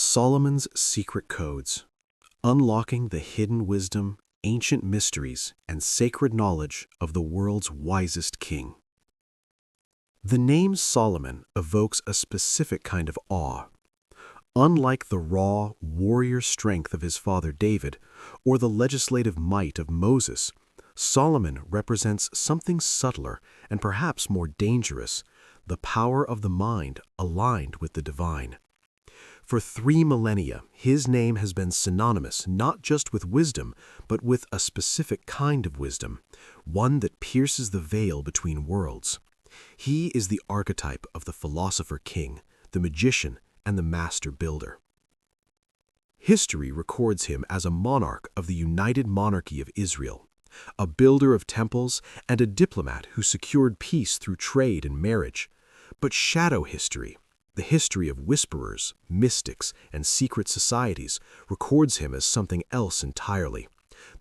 Solomon's Secret Codes, Unlocking the Hidden Wisdom, Ancient Mysteries, and Sacred Knowledge of the World's Wisest King. The name Solomon evokes a specific kind of awe. Unlike the raw, warrior strength of his father David or the legislative might of Moses, Solomon represents something subtler and perhaps more dangerous, the power of the mind aligned with the divine. For 3 millennia, his name has been synonymous not just with wisdom, but with a specific kind of wisdom, one that pierces the veil between worlds. He is the archetype of the philosopher king, the magician, and the master builder. History records him as a monarch of the united monarchy of Israel, a builder of temples and a diplomat who secured peace through trade and marriage. But shadow history, the history of whisperers, mystics, and secret societies, records him as something else entirely.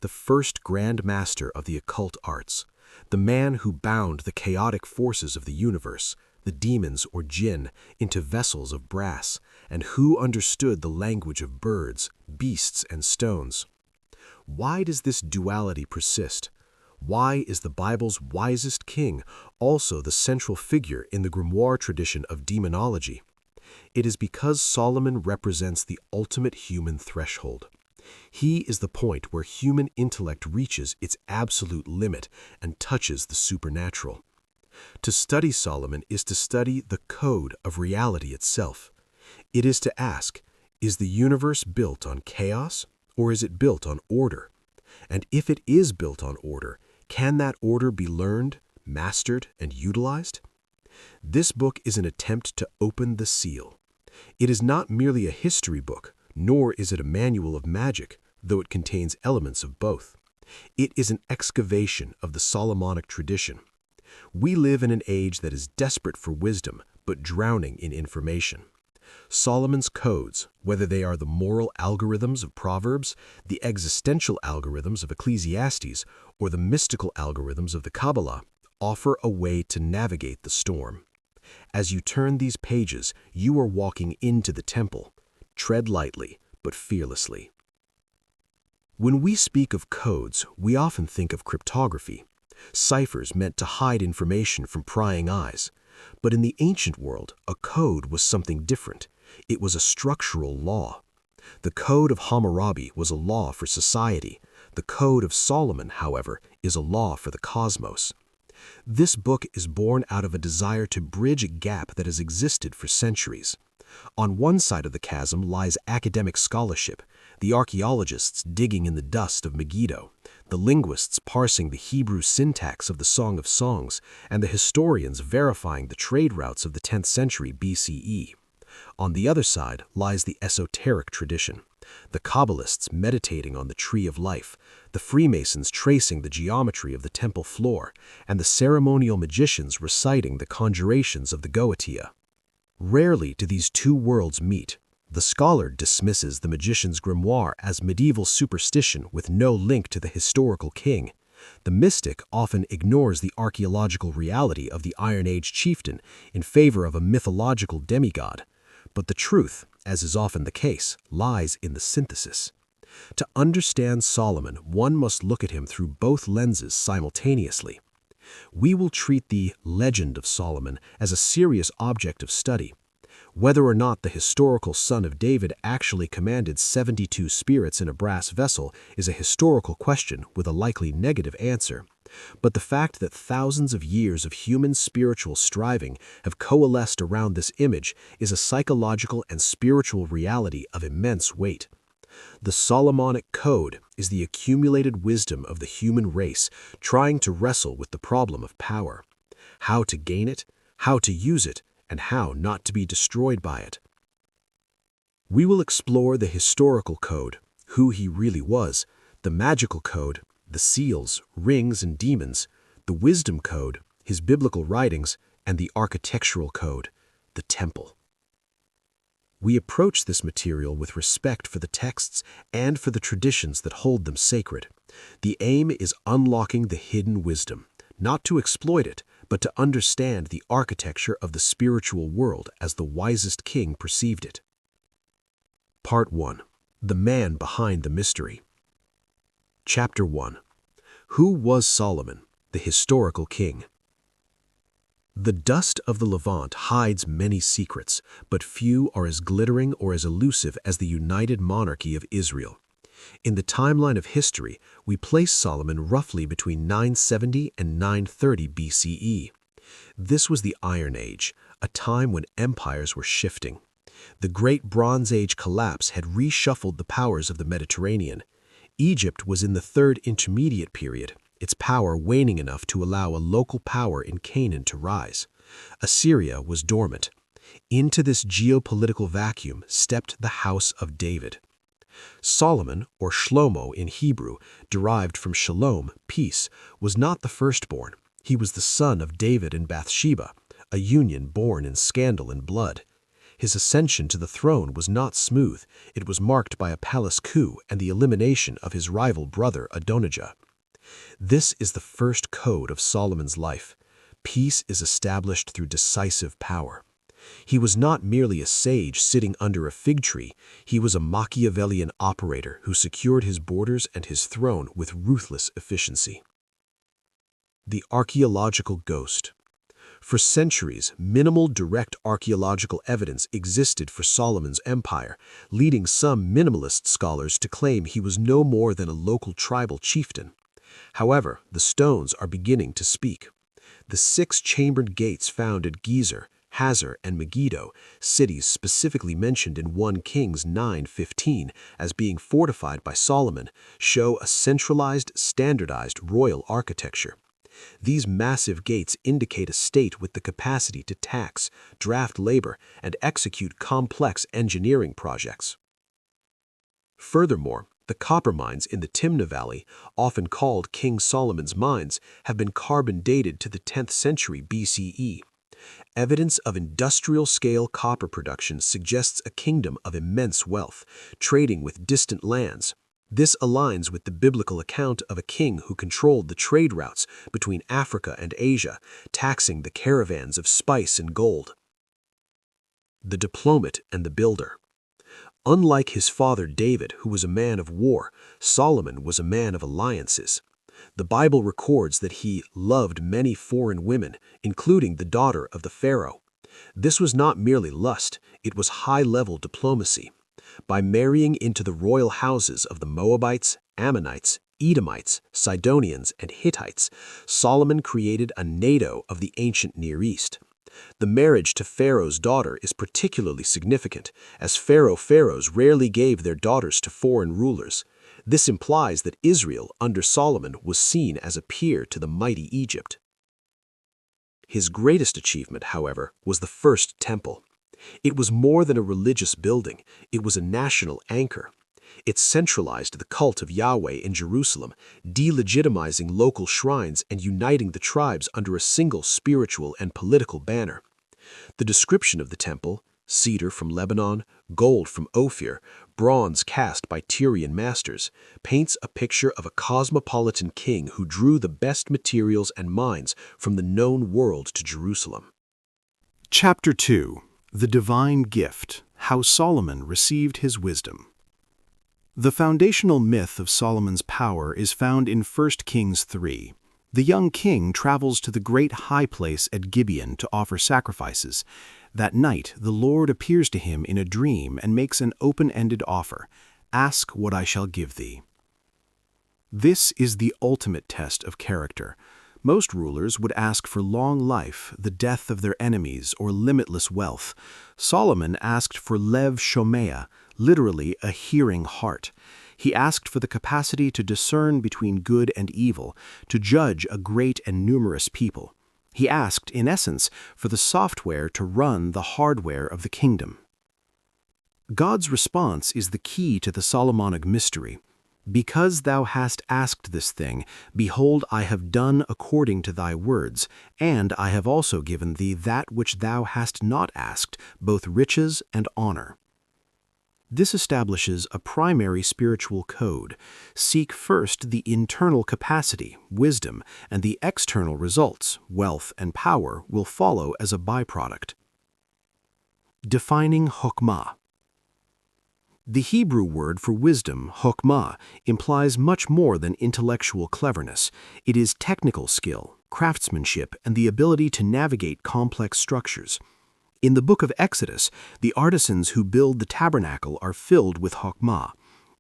The first grand master of the occult arts, the man who bound the chaotic forces of the universe, the demons or jinn, into vessels of brass, and who understood the language of birds, beasts, and stones. Why does this duality persist? Why is the Bible's wisest king also the central figure in the grimoire tradition of demonology? It is because Solomon represents the ultimate human threshold. He is the point where human intellect reaches its absolute limit and touches the supernatural. To study Solomon is to study the code of reality itself. It is to ask, is the universe built on chaos, or is it built on order? And if it is built on order, can that order be learned, mastered, and utilized? This book is an attempt to open the seal. It is not merely a history book, nor is it a manual of magic, though it contains elements of both. It is an excavation of the Solomonic tradition. We live in an age that is desperate for wisdom, but drowning in information. Solomon's codes, whether they are the moral algorithms of Proverbs, the existential algorithms of Ecclesiastes, or the mystical algorithms of the Kabbalah, offer a way to navigate the storm. As you turn these pages, you are walking into the temple. Tread lightly, but fearlessly. When we speak of codes, we often think of cryptography, ciphers meant to hide information from prying eyes. But in the ancient world, a code was something different. It was a structural law. The Code of Hammurabi was a law for society. The Code of Solomon, however, is a law for the cosmos. This book is born out of a desire to bridge a gap that has existed for centuries. On one side of the chasm lies academic scholarship, the archaeologists digging in the dust of Megiddo, the linguists parsing the Hebrew syntax of the Song of Songs, and the historians verifying the trade routes of the 10th century BCE. On the other side lies the esoteric tradition, the Kabbalists meditating on the tree of life, the Freemasons tracing the geometry of the temple floor, and the ceremonial magicians reciting the conjurations of the Goetia. Rarely do these two worlds meet. The scholar dismisses the magician's grimoire as medieval superstition with no link to the historical king. The mystic often ignores the archaeological reality of the Iron Age chieftain in favor of a mythological demigod. But the truth, as is often the case, lies in the synthesis. To understand Solomon, one must look at him through both lenses simultaneously. We will treat the legend of Solomon as a serious object of study. Whether or not the historical son of David actually commanded 72 spirits in a brass vessel is a historical question with a likely negative answer. But the fact that thousands of years of human spiritual striving have coalesced around this image is a psychological and spiritual reality of immense weight. The Solomonic Code is the accumulated wisdom of the human race trying to wrestle with the problem of power. How to gain it, how to use it, and how not to be destroyed by it. We will explore the historical code, who he really was, the magical code, the seals, rings, and demons, the wisdom code, his biblical writings, and the architectural code, the temple. We approach this material with respect for the texts and for the traditions that hold them sacred. The aim is unlocking the hidden wisdom, not to exploit it, but to understand the architecture of the spiritual world as the wisest king perceived it. Part 1. The Man Behind the Mystery. Chapter 1. Who was Solomon, the historical king? The dust of the Levant hides many secrets, but few are as glittering or as elusive as the united monarchy of Israel. In the timeline of history, we place Solomon roughly between 970 and 930 BCE. This was the Iron Age, a time when empires were shifting. The Great Bronze Age collapse had reshuffled the powers of the Mediterranean. Egypt was in the Third Intermediate Period, its power waning enough to allow a local power in Canaan to rise. Assyria was dormant. Into this geopolitical vacuum stepped the House of David. Solomon, or Shlomo in Hebrew, derived from shalom, peace, was not the firstborn. He was the son of David and Bathsheba, a union born in scandal and blood. His ascension to the throne was not smooth. It was marked by a palace coup and the elimination of his rival brother Adonijah. This is the first code of Solomon's life. Peace is established through decisive power. He was not merely a sage sitting under a fig tree. He was a Machiavellian operator who secured his borders and his throne with ruthless efficiency. The archaeological ghost. For centuries, minimal direct archaeological evidence existed for Solomon's empire, leading some minimalist scholars to claim he was no more than a local tribal chieftain. However, the stones are beginning to speak. The 6 chambered gates found at Gezer, Hazor, and Megiddo, cities specifically mentioned in 1 Kings 9:15 as being fortified by Solomon, show a centralized, standardized royal architecture. These massive gates indicate a state with the capacity to tax, draft labor, and execute complex engineering projects. Furthermore, the copper mines in the Timna Valley, often called King Solomon's mines, have been carbon dated to the 10th century BCE. Evidence of industrial-scale copper production suggests a kingdom of immense wealth, trading with distant lands. This aligns with the biblical account of a king who controlled the trade routes between Africa and Asia, taxing the caravans of spice and gold. The diplomat and the builder. Unlike his father David, who was a man of war, Solomon was a man of alliances. The Bible records that he loved many foreign women, including the daughter of the Pharaoh. This was not merely lust, it was high-level diplomacy. By marrying into the royal houses of the Moabites, Ammonites, Edomites, Sidonians, and Hittites, Solomon created a NATO of the ancient Near East. The marriage to Pharaoh's daughter is particularly significant, as pharaohs rarely gave their daughters to foreign rulers. This implies that Israel, under Solomon, was seen as a peer to the mighty Egypt. His greatest achievement, however, was the First Temple. It was more than a religious building, it was a national anchor. It centralized the cult of Yahweh in Jerusalem, delegitimizing local shrines and uniting the tribes under a single spiritual and political banner. The description of the temple, cedar from Lebanon, gold from Ophir, bronze cast by Tyrian masters, paints a picture of a cosmopolitan king who drew the best materials and minds from the known world to Jerusalem. Chapter 2. The Divine Gift, How Solomon Received His Wisdom. The foundational myth of Solomon's power is found in 1 Kings 3. The young king travels to the great high place at Gibeon to offer sacrifices. That night, the Lord appears to him in a dream and makes an open-ended offer. Ask what I shall give thee. This is the ultimate test of character. Most rulers would ask for long life, the death of their enemies, or limitless wealth. Solomon asked for Lev Shomea, literally a hearing heart. He asked for the capacity to discern between good and evil, to judge a great and numerous people. He asked, in essence, for the software to run the hardware of the kingdom. God's response is the key to the Solomonic mystery. Because thou hast asked this thing, behold, I have done according to thy words, and I have also given thee that which thou hast not asked, both riches and honor. This establishes a primary spiritual code. Seek first the internal capacity, wisdom, and the external results, wealth and power, will follow as a byproduct. Defining Chokmah. The Hebrew word for wisdom, chokhmah, implies much more than intellectual cleverness. It is technical skill, craftsmanship, and the ability to navigate complex structures. In the book of Exodus, the artisans who build the tabernacle are filled with chokhmah.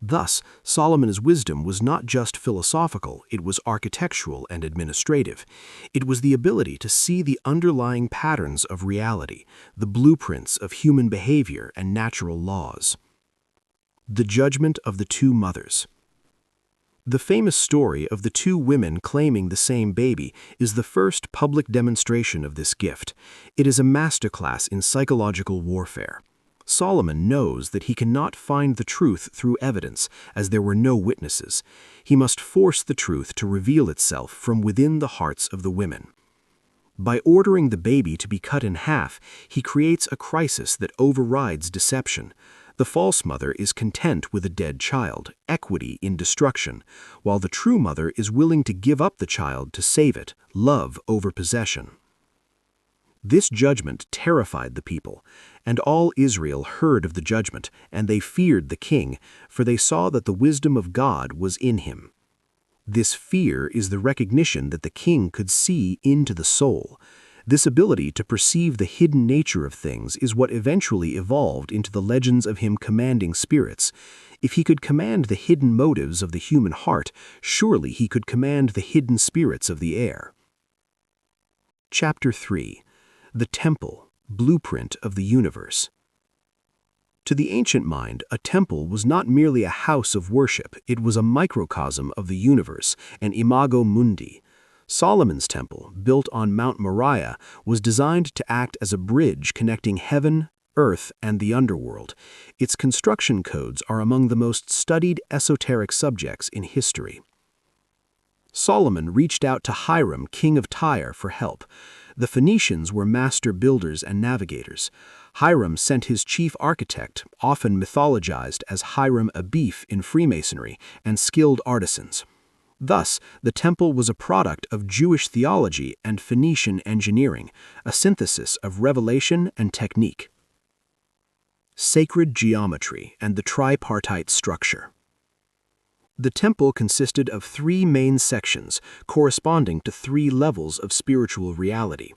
Thus, Solomon's wisdom was not just philosophical, it was architectural and administrative. It was the ability to see the underlying patterns of reality, the blueprints of human behavior and natural laws. The Judgment of the Two Mothers. The famous story of the two women claiming the same baby is the first public demonstration of this gift. It is a masterclass in psychological warfare. Solomon knows that he cannot find the truth through evidence, as there were no witnesses. He must force the truth to reveal itself from within the hearts of the women. By ordering the baby to be cut in half, he creates a crisis that overrides deception. The false mother is content with a dead child, equity in destruction, while the true mother is willing to give up the child to save it, love over possession. This judgment terrified the people, and all Israel heard of the judgment, and they feared the king, for they saw that the wisdom of God was in him. This fear is the recognition that the king could see into the soul. This ability to perceive the hidden nature of things is what eventually evolved into the legends of him commanding spirits. If he could command the hidden motives of the human heart, surely he could command the hidden spirits of the air. Chapter 3. The Temple, Blueprint of the Universe. To the ancient mind, a temple was not merely a house of worship, it was a microcosm of the universe, an imago mundi. Solomon's temple, built on Mount Moriah, was designed to act as a bridge connecting heaven, earth, and the underworld. Its construction codes are among the most studied esoteric subjects in history. Solomon reached out to Hiram, king of Tyre, for help. The Phoenicians were master builders and navigators. Hiram sent his chief architect, often mythologized as Hiram Abief in Freemasonry, and skilled artisans. Thus, the temple was a product of Jewish theology and Phoenician engineering, a synthesis of revelation and technique. Sacred geometry and the tripartite structure. The temple consisted of three main sections corresponding to three levels of spiritual reality.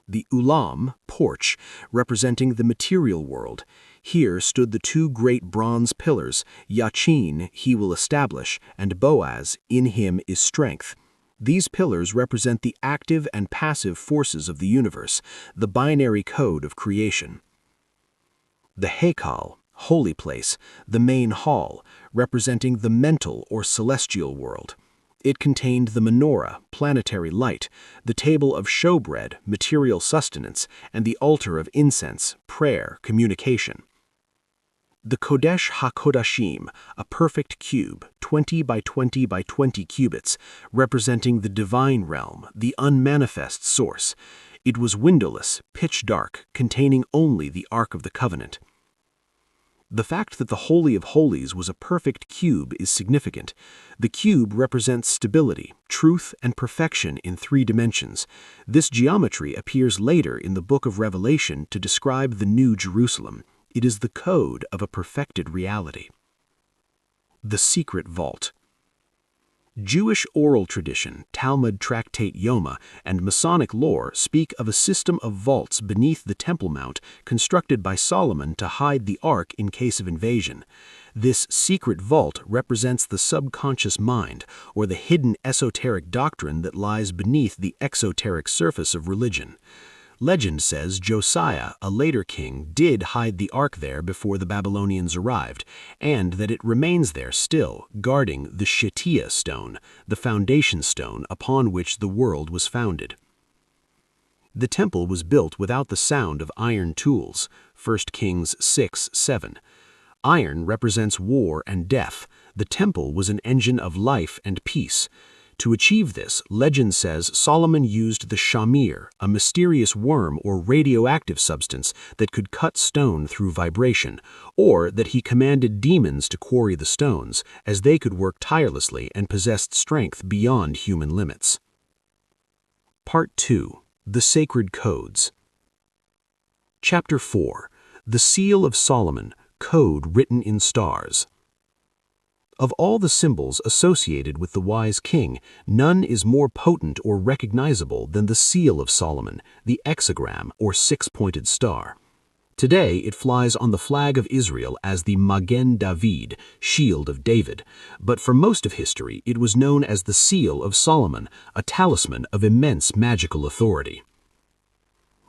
The ulam, porch, representing the material world. Here stood the two great bronze pillars, Yachin, he will establish, and Boaz, in him is strength. These pillars represent the active and passive forces of the universe, the binary code of creation. The Hekal, holy place, the main hall, representing the mental or celestial world. It contained the menorah, planetary light, the table of showbread, material sustenance, and the altar of incense, prayer, communication. The Kodesh HaKodashim, a perfect cube, 20 by 20 by 20 cubits, representing the divine realm, the unmanifest source. It was windowless, pitch dark, containing only the Ark of the Covenant. The fact that the Holy of Holies was a perfect cube is significant. The cube represents stability, truth, and perfection in 3 dimensions. This geometry appears later in the book of Revelation to describe the New Jerusalem. It is the code of a perfected reality. The Secret Vault. Jewish oral tradition, Talmud tractate Yoma, and Masonic lore speak of a system of vaults beneath the Temple Mount constructed by Solomon to hide the Ark in case of invasion. This secret vault represents the subconscious mind, or the hidden esoteric doctrine that lies beneath the exoteric surface of religion. Legend says Josiah, a later king, did hide the Ark there before the Babylonians arrived, and that it remains there still, guarding the Shetiah stone, the foundation stone upon which the world was founded. The temple was built without the sound of iron tools, 1 Kings 6:7. Iron represents war and death. The temple was an engine of life and peace. To achieve this, legend says Solomon used the shamir, a mysterious worm or radioactive substance that could cut stone through vibration, or that he commanded demons to quarry the stones, as they could work tirelessly and possessed strength beyond human limits. Part 2. The Sacred Codes. Chapter 4. The Seal of Solomon, code written in stars. Of all the symbols associated with the wise king, none is more potent or recognizable than the seal of Solomon, the hexagram or six-pointed star. Today, it flies on the flag of Israel as the Magen David, shield of David, but for most of history, it was known as the seal of Solomon, a talisman of immense magical authority.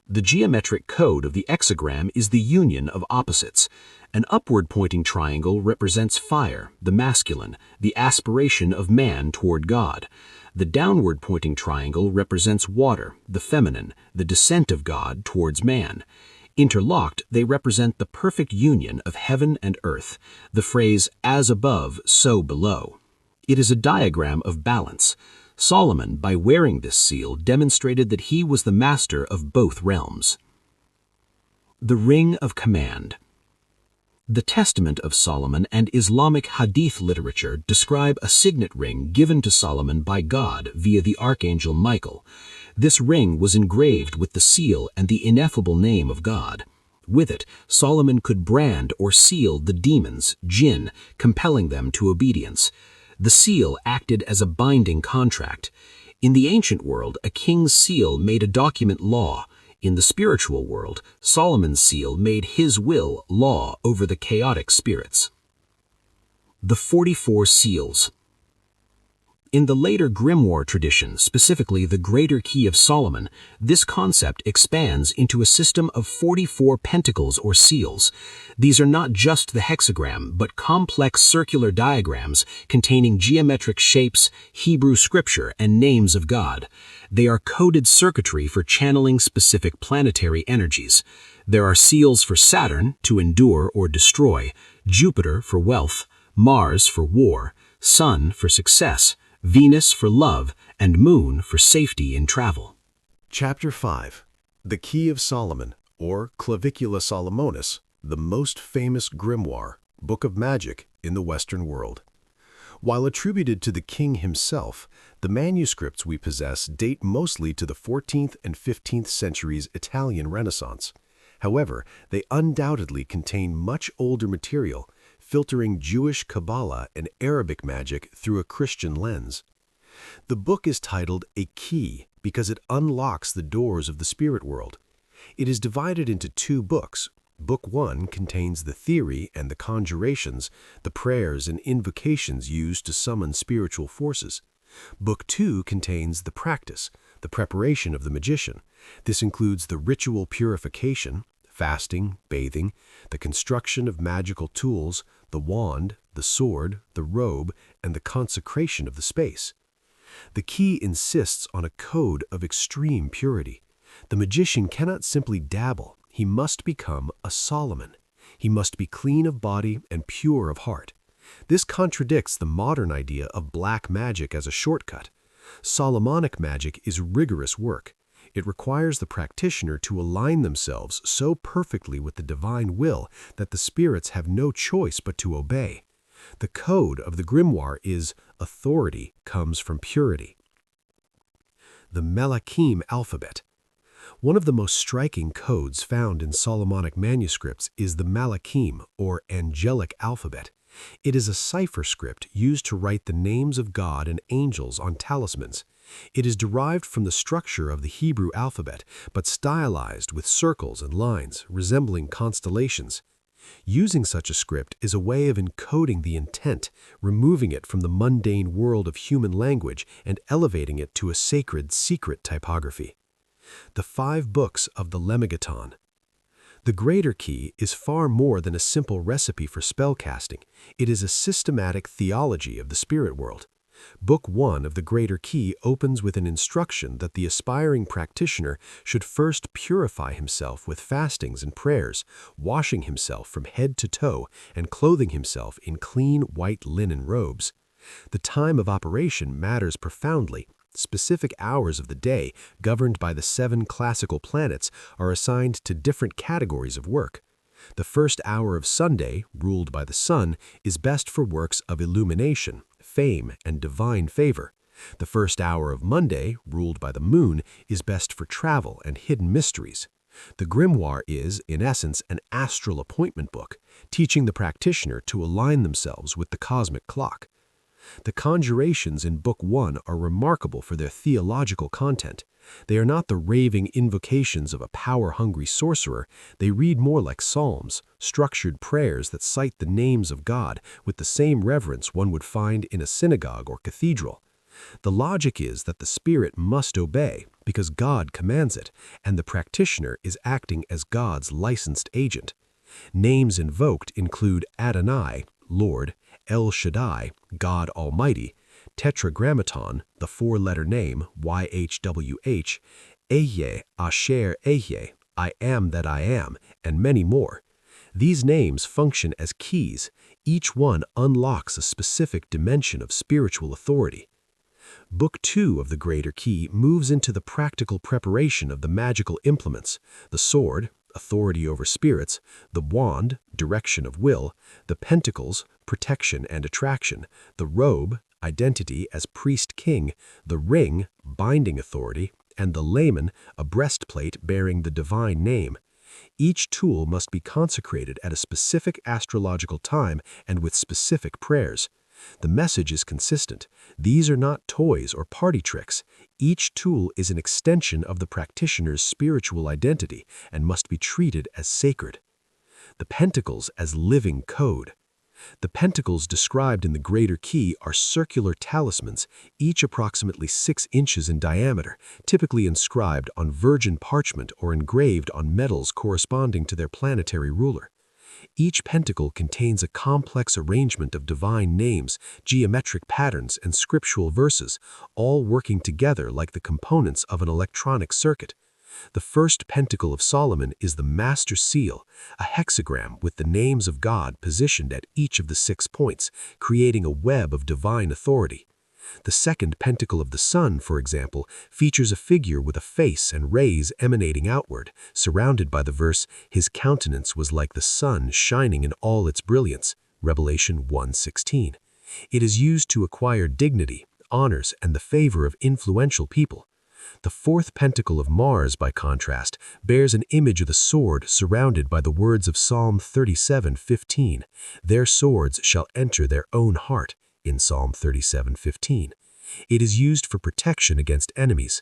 The geometric code of the hexagram is the union of opposites. An upward-pointing triangle represents fire, the masculine, the aspiration of man toward God. The downward-pointing triangle represents water, the feminine, the descent of God towards man. Interlocked, they represent the perfect union of heaven and earth, the phrase, "as above, so below." It is a diagram of balance. Solomon, by wearing this seal, demonstrated that he was the master of both realms. The Ring of Command. The Testament of Solomon and Islamic Hadith literature describe a signet ring given to Solomon by God via the archangel Michael. This ring was engraved with the seal and the ineffable name of God. With it, Solomon could brand or seal the demons, jinn, compelling them to obedience. The seal acted as a binding contract. In the ancient world, a king's seal made a document law. In the spiritual world, Solomon's seal made his will law over the chaotic spirits. The 44 Seals. In the later grimoire tradition, specifically the Greater Key of Solomon, this concept expands into a system of 44 pentacles or seals. These are not just the hexagram, but complex circular diagrams containing geometric shapes, Hebrew scripture, and names of God. They are coded circuitry for channeling specific planetary energies. There are seals for Saturn, to endure or destroy, Jupiter for wealth, Mars for war, Sun for success, Venus for love, and Moon for safety in travel. Chapter 5. The Key of Solomon, or Clavicula Solomonis, the most famous grimoire, book of magic in the Western world. While attributed to the king himself, the manuscripts we possess date mostly to the 14th and 15th centuries Italian Renaissance. However, they undoubtedly contain much older material, filtering Jewish Kabbalah and Arabic magic through a Christian lens. The book is titled A Key because it unlocks the doors of the spirit world. It is divided into two books. Book 1 contains the theory and the conjurations, the prayers and invocations used to summon spiritual forces. Book 2 contains the practice, the preparation of the magician. This includes the ritual purification, fasting, bathing, the construction of magical tools, the wand, the sword, the robe, and the consecration of the space. The key insists on a code of extreme purity. The magician cannot simply dabble. He must become a Solomon. He must be clean of body and pure of heart. This contradicts the modern idea of black magic as a shortcut. Solomonic magic is rigorous work. It requires the practitioner to align themselves so perfectly with the divine will that the spirits have no choice but to obey. The code of the grimoire is authority comes from purity. The Melachim alphabet. One of the most striking codes found in Solomonic manuscripts is the Malachim, or angelic alphabet. It is a cipher script used to write the names of God and angels on talismans. It is derived from the structure of the Hebrew alphabet, but stylized with circles and lines, resembling constellations. Using such a script is a way of encoding the intent, removing it from the mundane world of human language and elevating it to a sacred, secret typography. The 5 books of the Lemegeton. The Greater Key is far more than a simple recipe for spellcasting. It is a systematic theology of the spirit world. Book 1 of the Greater Key opens with an instruction that the aspiring practitioner should first purify himself with fastings and prayers, washing himself from head to toe and clothing himself in clean white linen robes. The time of operation matters profoundly. Specific hours of the day, governed by the 7 classical planets, are assigned to different categories of work. The first hour of Sunday, ruled by the sun, is best for works of illumination, fame, and divine favor. The first hour of Monday, ruled by the moon, is best for travel and hidden mysteries. The grimoire is, in essence, an astral appointment book, teaching the practitioner to align themselves with the cosmic clock. The conjurations in Book 1 are remarkable for their theological content. They are not the raving invocations of a power-hungry sorcerer. They read more like psalms, structured prayers that cite the names of God with the same reverence one would find in a synagogue or cathedral. The logic is that the spirit must obey because God commands it, and the practitioner is acting as God's licensed agent. Names invoked include Adonai, Lord, El Shaddai, God Almighty, Tetragrammaton, the four-letter name YHWH, Ehyeh, Asher Ehyeh, I am that I am, and many more. These names function as keys. Each one unlocks a specific dimension of spiritual authority. Book 2 of the Greater Key moves into the practical preparation of the magical implements: the sword, authority over spirits; the wand, direction of will; the pentacles, protection and attraction; the robe, identity as priest-king; the ring, binding authority; and the lamen, a breastplate bearing the divine name. Each tool must be consecrated at a specific astrological time and with specific prayers. The message is consistent. These are not toys or party tricks. Each tool is an extension of the practitioner's spiritual identity and must be treated as sacred. The pentacles as living code. The pentacles described in the Greater Key are circular talismans, each approximately 6 inches in diameter, typically inscribed on virgin parchment or engraved on metals corresponding to their planetary ruler. Each pentacle contains a complex arrangement of divine names, geometric patterns, and scriptural verses, all working together like the components of an electronic circuit. The first pentacle of Solomon is the Master Seal, a hexagram with the names of God positioned at each of the 6 points, creating a web of divine authority. The second pentacle of the Sun, for example, features a figure with a face and rays emanating outward, surrounded by the verse, "His countenance was like the sun shining in all its brilliance," Revelation 1:16. It is used to acquire dignity, honors, and the favor of influential people. The fourth pentacle of Mars, by contrast, bears an image of the sword surrounded by the words of Psalm 37:15, "Their swords shall enter their own heart," in Psalm 37:15. It is used for protection against enemies.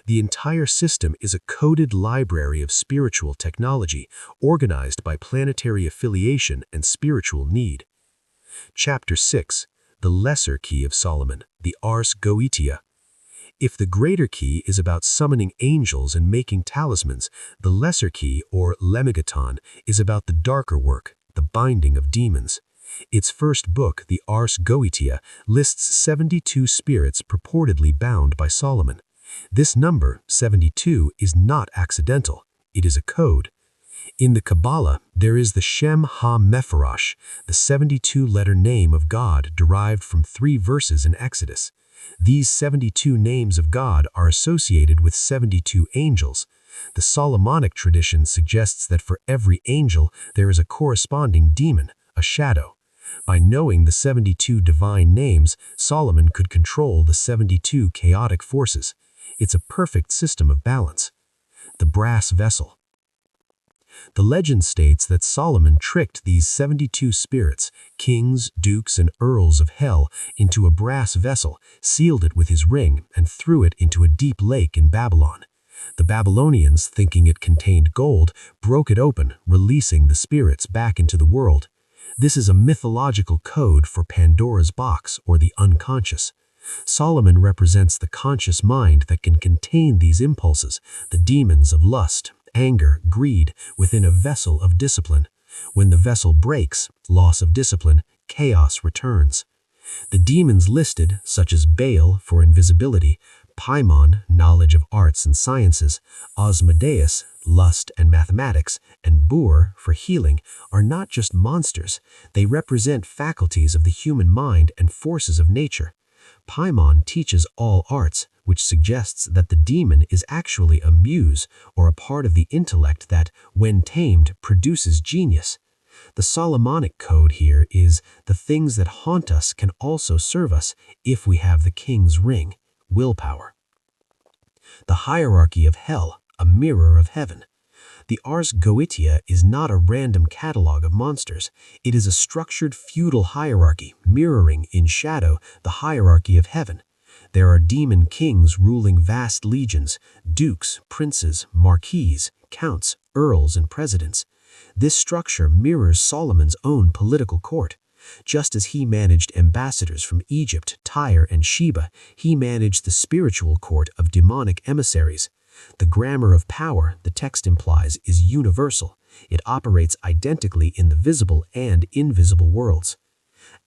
The entire system is a coded library of spiritual technology, organized by planetary affiliation and spiritual need. Chapter 6. The Lesser Key of Solomon, the Ars Goetia. If the Greater Key is about summoning angels and making talismans, the Lesser Key, or Lemegeton, is about the darker work, the binding of demons. Its first book, the Ars Goetia, lists 72 spirits purportedly bound by Solomon. This number, 72, is not accidental. It is a code. In the Kabbalah, there is the Shem Ha-Mepharash, the 72-letter name of God derived from 3 verses in Exodus. These 72 names of God are associated with 72 angels. The Solomonic tradition suggests that for every angel there is a corresponding demon, a shadow. By knowing the 72 divine names, Solomon could control the 72 chaotic forces. It's a perfect system of balance. The brass vessel. The legend states that Solomon tricked these 72 spirits, kings, dukes, and earls of hell, into a brass vessel, sealed it with his ring, and threw it into a deep lake in Babylon. The Babylonians, thinking it contained gold, broke it open, releasing the spirits back into the world. This is a mythological code for Pandora's box, or the unconscious. Solomon represents the conscious mind that can contain these impulses, the demons of lust, anger, greed, within a vessel of discipline. When the vessel breaks, loss of discipline, chaos returns. The demons listed, such as Baal for invisibility, Paimon, knowledge of arts and sciences, Asmodeus, lust and mathematics, and Bur for healing, are not just monsters. They represent faculties of the human mind and forces of nature. Paimon teaches all arts, which suggests that the demon is actually a muse or a part of the intellect that, when tamed, produces genius. The Solomonic code here is the things that haunt us can also serve us if we have the king's ring, willpower. The hierarchy of hell, a mirror of heaven. The Ars Goetia is not a random catalog of monsters. It is a structured feudal hierarchy mirroring, in shadow, the hierarchy of heaven. There are demon kings ruling vast legions, dukes, princes, marquises, counts, earls, and presidents. This structure mirrors Solomon's own political court. Just as he managed ambassadors from Egypt, Tyre, and Sheba, he managed the spiritual court of demonic emissaries. The grammar of power, the text implies, is universal. It operates identically in the visible and invisible worlds.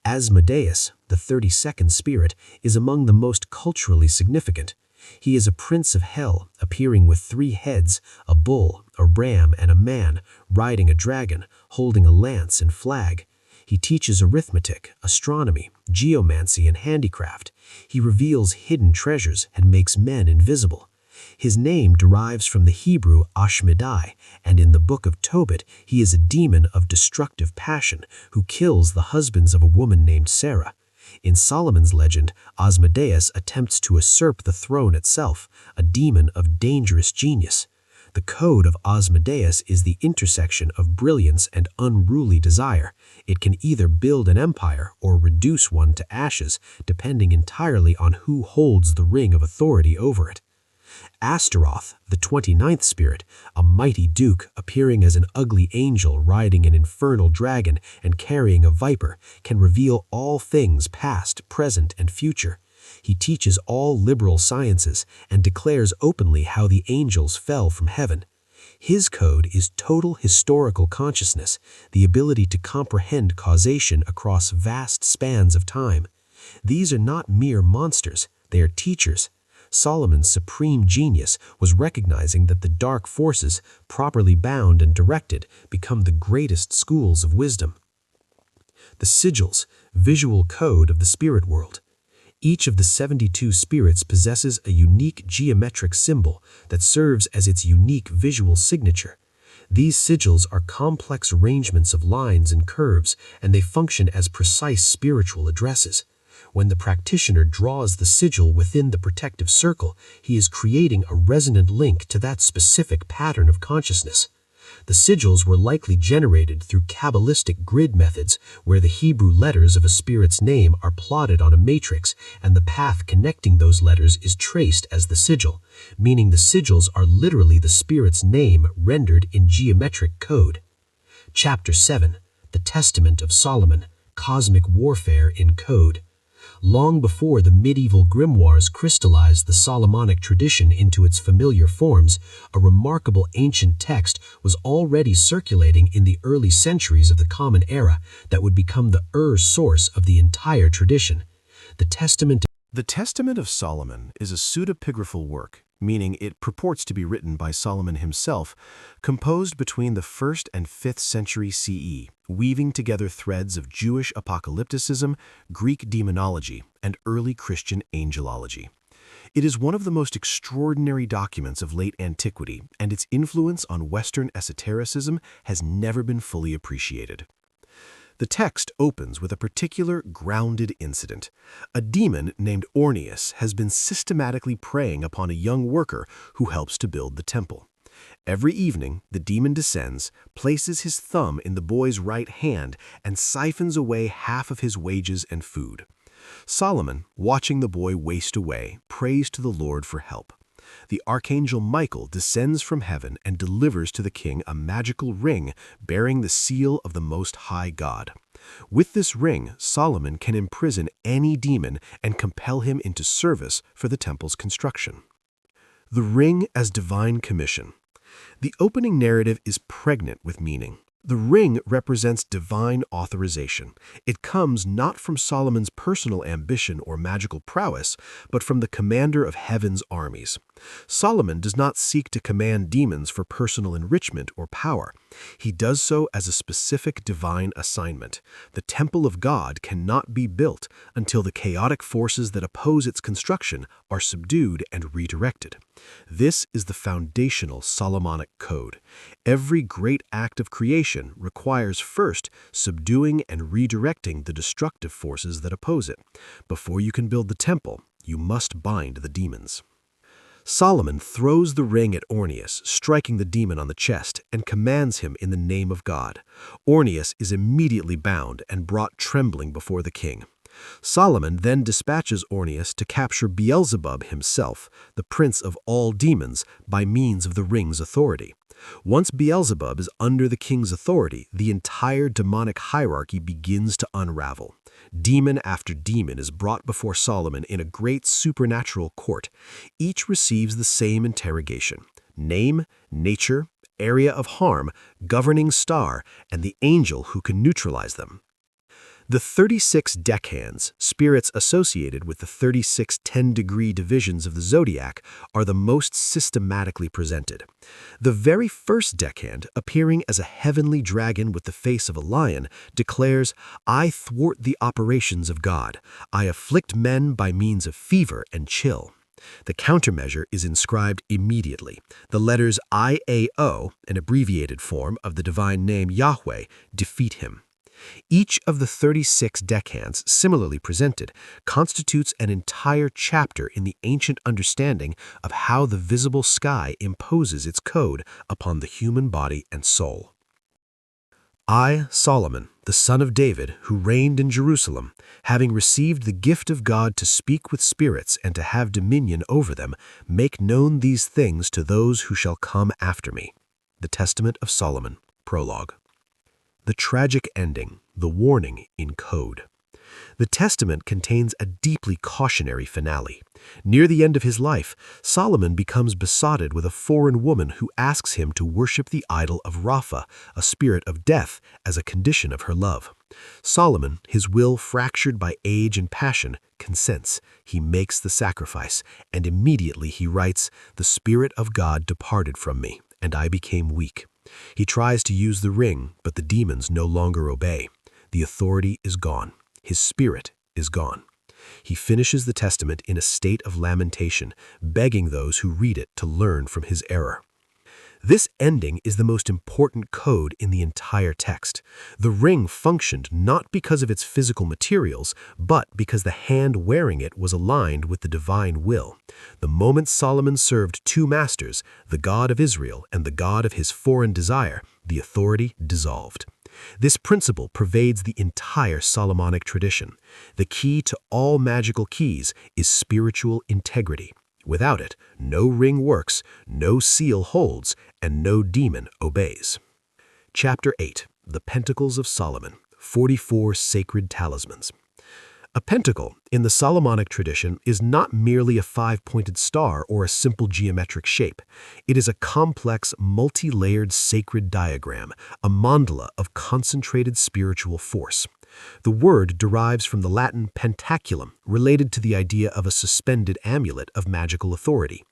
Asmodeus, the 32nd spirit, is among the most culturally significant. He is a prince of hell, appearing with 3 heads, a bull, a ram, and a man, riding a dragon, holding a lance and flag. He teaches arithmetic, astronomy, geomancy, and handicraft. He reveals hidden treasures and makes men invisible. His name derives from the Hebrew Ashmedai, and in the book of Tobit, he is a demon of destructive passion who kills the husbands of a woman named Sarah. In Solomon's legend, Asmodeus attempts to usurp the throne itself, a demon of dangerous genius. The code of Asmodeus is the intersection of brilliance and unruly desire. It can either build an empire or reduce one to ashes, depending entirely on who holds the ring of authority over it. Astaroth, the 29th spirit, a mighty duke appearing as an ugly angel riding an infernal dragon and carrying a viper, can reveal all things past, present, and future. He teaches all liberal sciences and declares openly how the angels fell from heaven. His code is total historical consciousness, the ability to comprehend causation across vast spans of time. These are not mere monsters, they are teachers. Solomon's supreme genius was recognizing that the dark forces, properly bound and directed, become the greatest schools of wisdom. The sigils, visual code of the spirit world. Each of the 72 spirits possesses a unique geometric symbol that serves as its unique visual signature. These sigils are complex arrangements of lines and curves, and they function as precise spiritual addresses. When the practitioner draws the sigil within the protective circle, he is creating a resonant link to that specific pattern of consciousness. The sigils were likely generated through Kabbalistic grid methods, where the Hebrew letters of a spirit's name are plotted on a matrix, and the path connecting those letters is traced as the sigil, meaning the sigils are literally the spirit's name rendered in geometric code. Chapter 7. The Testament of Solomon, Cosmic Warfare in Code. Long before the medieval grimoires crystallized the Solomonic tradition into its familiar forms, a remarkable ancient text was already circulating in the early centuries of the Common Era that would become the source of the entire tradition. The Testament of Solomon is a pseudepigraphal work, meaning it purports to be written by Solomon himself, composed between the 1st and 5th century CE, weaving together threads of Jewish apocalypticism, Greek demonology, and early Christian angelology. It is one of the most extraordinary documents of late antiquity, and its influence on Western esotericism has never been fully appreciated. The text opens with a particular grounded incident. A demon named Orneus has been systematically preying upon a young worker who helps to build the temple. Every evening, the demon descends, places his thumb in the boy's right hand, and siphons away half of his wages and food. Solomon, watching the boy waste away, prays to the Lord for help. The archangel Michael descends from heaven and delivers to the king a magical ring bearing the seal of the Most High God. With this ring, Solomon can imprison any demon and compel him into service for the temple's construction. The ring as divine commission. The opening narrative is pregnant with meaning. The ring represents divine authorization. It comes not from Solomon's personal ambition or magical prowess, but from the commander of heaven's armies. Solomon does not seek to command demons for personal enrichment or power. He does so as a specific divine assignment. The temple of God cannot be built until the chaotic forces that oppose its construction are subdued and redirected. This is the foundational Solomonic code. Every great act of creation requires first subduing and redirecting the destructive forces that oppose it. Before you can build the temple, you must bind the demons. Solomon throws the ring at Orneus, striking the demon on the chest, and commands him in the name of God. Orneus is immediately bound and brought trembling before the king. Solomon then dispatches Orneus to capture Beelzebub himself, the prince of all demons, by means of the ring's authority. Once Beelzebub is under the king's authority, the entire demonic hierarchy begins to unravel. Demon after demon is brought before Solomon in a great supernatural court. Each receives the same interrogation: name, nature, area of harm, governing star, and the angel who can neutralize them. The 36 decads, spirits associated with the 36 10-degree divisions of the zodiac, are the most systematically presented. The very first decad, appearing as a heavenly dragon with the face of a lion, declares, "I thwart the operations of God. I afflict men by means of fever and chill." The countermeasure is inscribed immediately. The letters IAO, an abbreviated form of the divine name Yahweh, defeat him. Each of the 36 decads similarly presented constitutes an entire chapter in the ancient understanding of how the visible sky imposes its code upon the human body and soul. I, Solomon, the son of David, who reigned in Jerusalem, having received the gift of God to speak with spirits and to have dominion over them, make known these things to those who shall come after me. The Testament of Solomon, Prologue. The tragic ending, the warning in code. The Testament contains a deeply cautionary finale. Near the end of his life, Solomon becomes besotted with a foreign woman who asks him to worship the idol of Rapha, a spirit of death, as a condition of her love. Solomon, his will fractured by age and passion, consents. He makes the sacrifice, and immediately he writes, "The Spirit of God departed from me, and I became weak." He tries to use the ring, but the demons no longer obey. The authority is gone. His spirit is gone. He finishes the testament in a state of lamentation, begging those who read it to learn from his error. This ending is the most important code in the entire text. The ring functioned not because of its physical materials, but because the hand wearing it was aligned with the divine will. The moment Solomon served two masters, the God of Israel and the God of his foreign desire, the authority dissolved. This principle pervades the entire Solomonic tradition. The key to all magical keys is spiritual integrity. Without it, no ring works, no seal holds, and no demon obeys. Chapter 8. The Pentacles of Solomon, 44 Sacred Talismans. A pentacle, in the Solomonic tradition, is not merely a five-pointed star or a simple geometric shape. It is a complex, multi-layered sacred diagram, a mandala of concentrated spiritual force. The word derives from the Latin pentaculum, related to the idea of a suspended amulet of magical authority.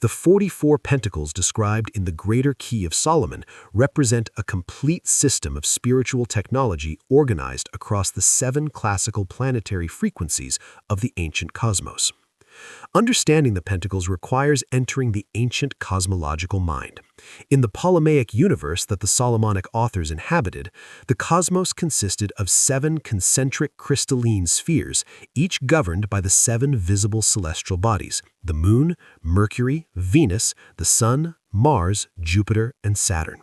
The 44 pentacles described in the Greater Key of Solomon represent a complete system of spiritual technology organized across the 7 classical planetary frequencies of the ancient cosmos. Understanding the pentacles requires entering the ancient cosmological mind. In the Ptolemaic universe that the Solomonic authors inhabited, the cosmos consisted of 7 concentric crystalline spheres, each governed by the 7 visible celestial bodies: the Moon, Mercury, Venus, the Sun, Mars, Jupiter, and Saturn.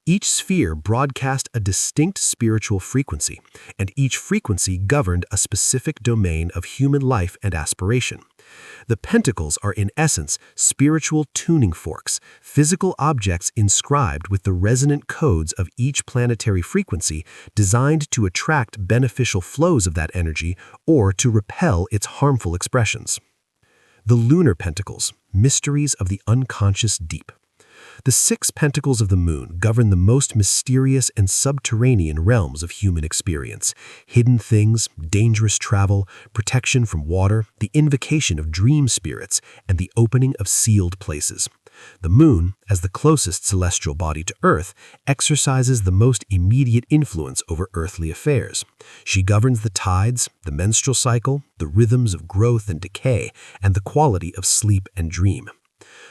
Each sphere broadcast a distinct spiritual frequency, and each frequency governed a specific domain of human life and aspiration. The pentacles are in essence spiritual tuning forks, physical objects inscribed with the resonant codes of each planetary frequency, designed to attract beneficial flows of that energy or to repel its harmful expressions. The lunar pentacles, mysteries of the unconscious deep. The 6 pentacles of the moon govern the most mysterious and subterranean realms of human experience: hidden things, dangerous travel, protection from water, the invocation of dream spirits, and the opening of sealed places. The moon, as the closest celestial body to Earth, exercises the most immediate influence over earthly affairs. She governs the tides, the menstrual cycle, the rhythms of growth and decay, and the quality of sleep and dream.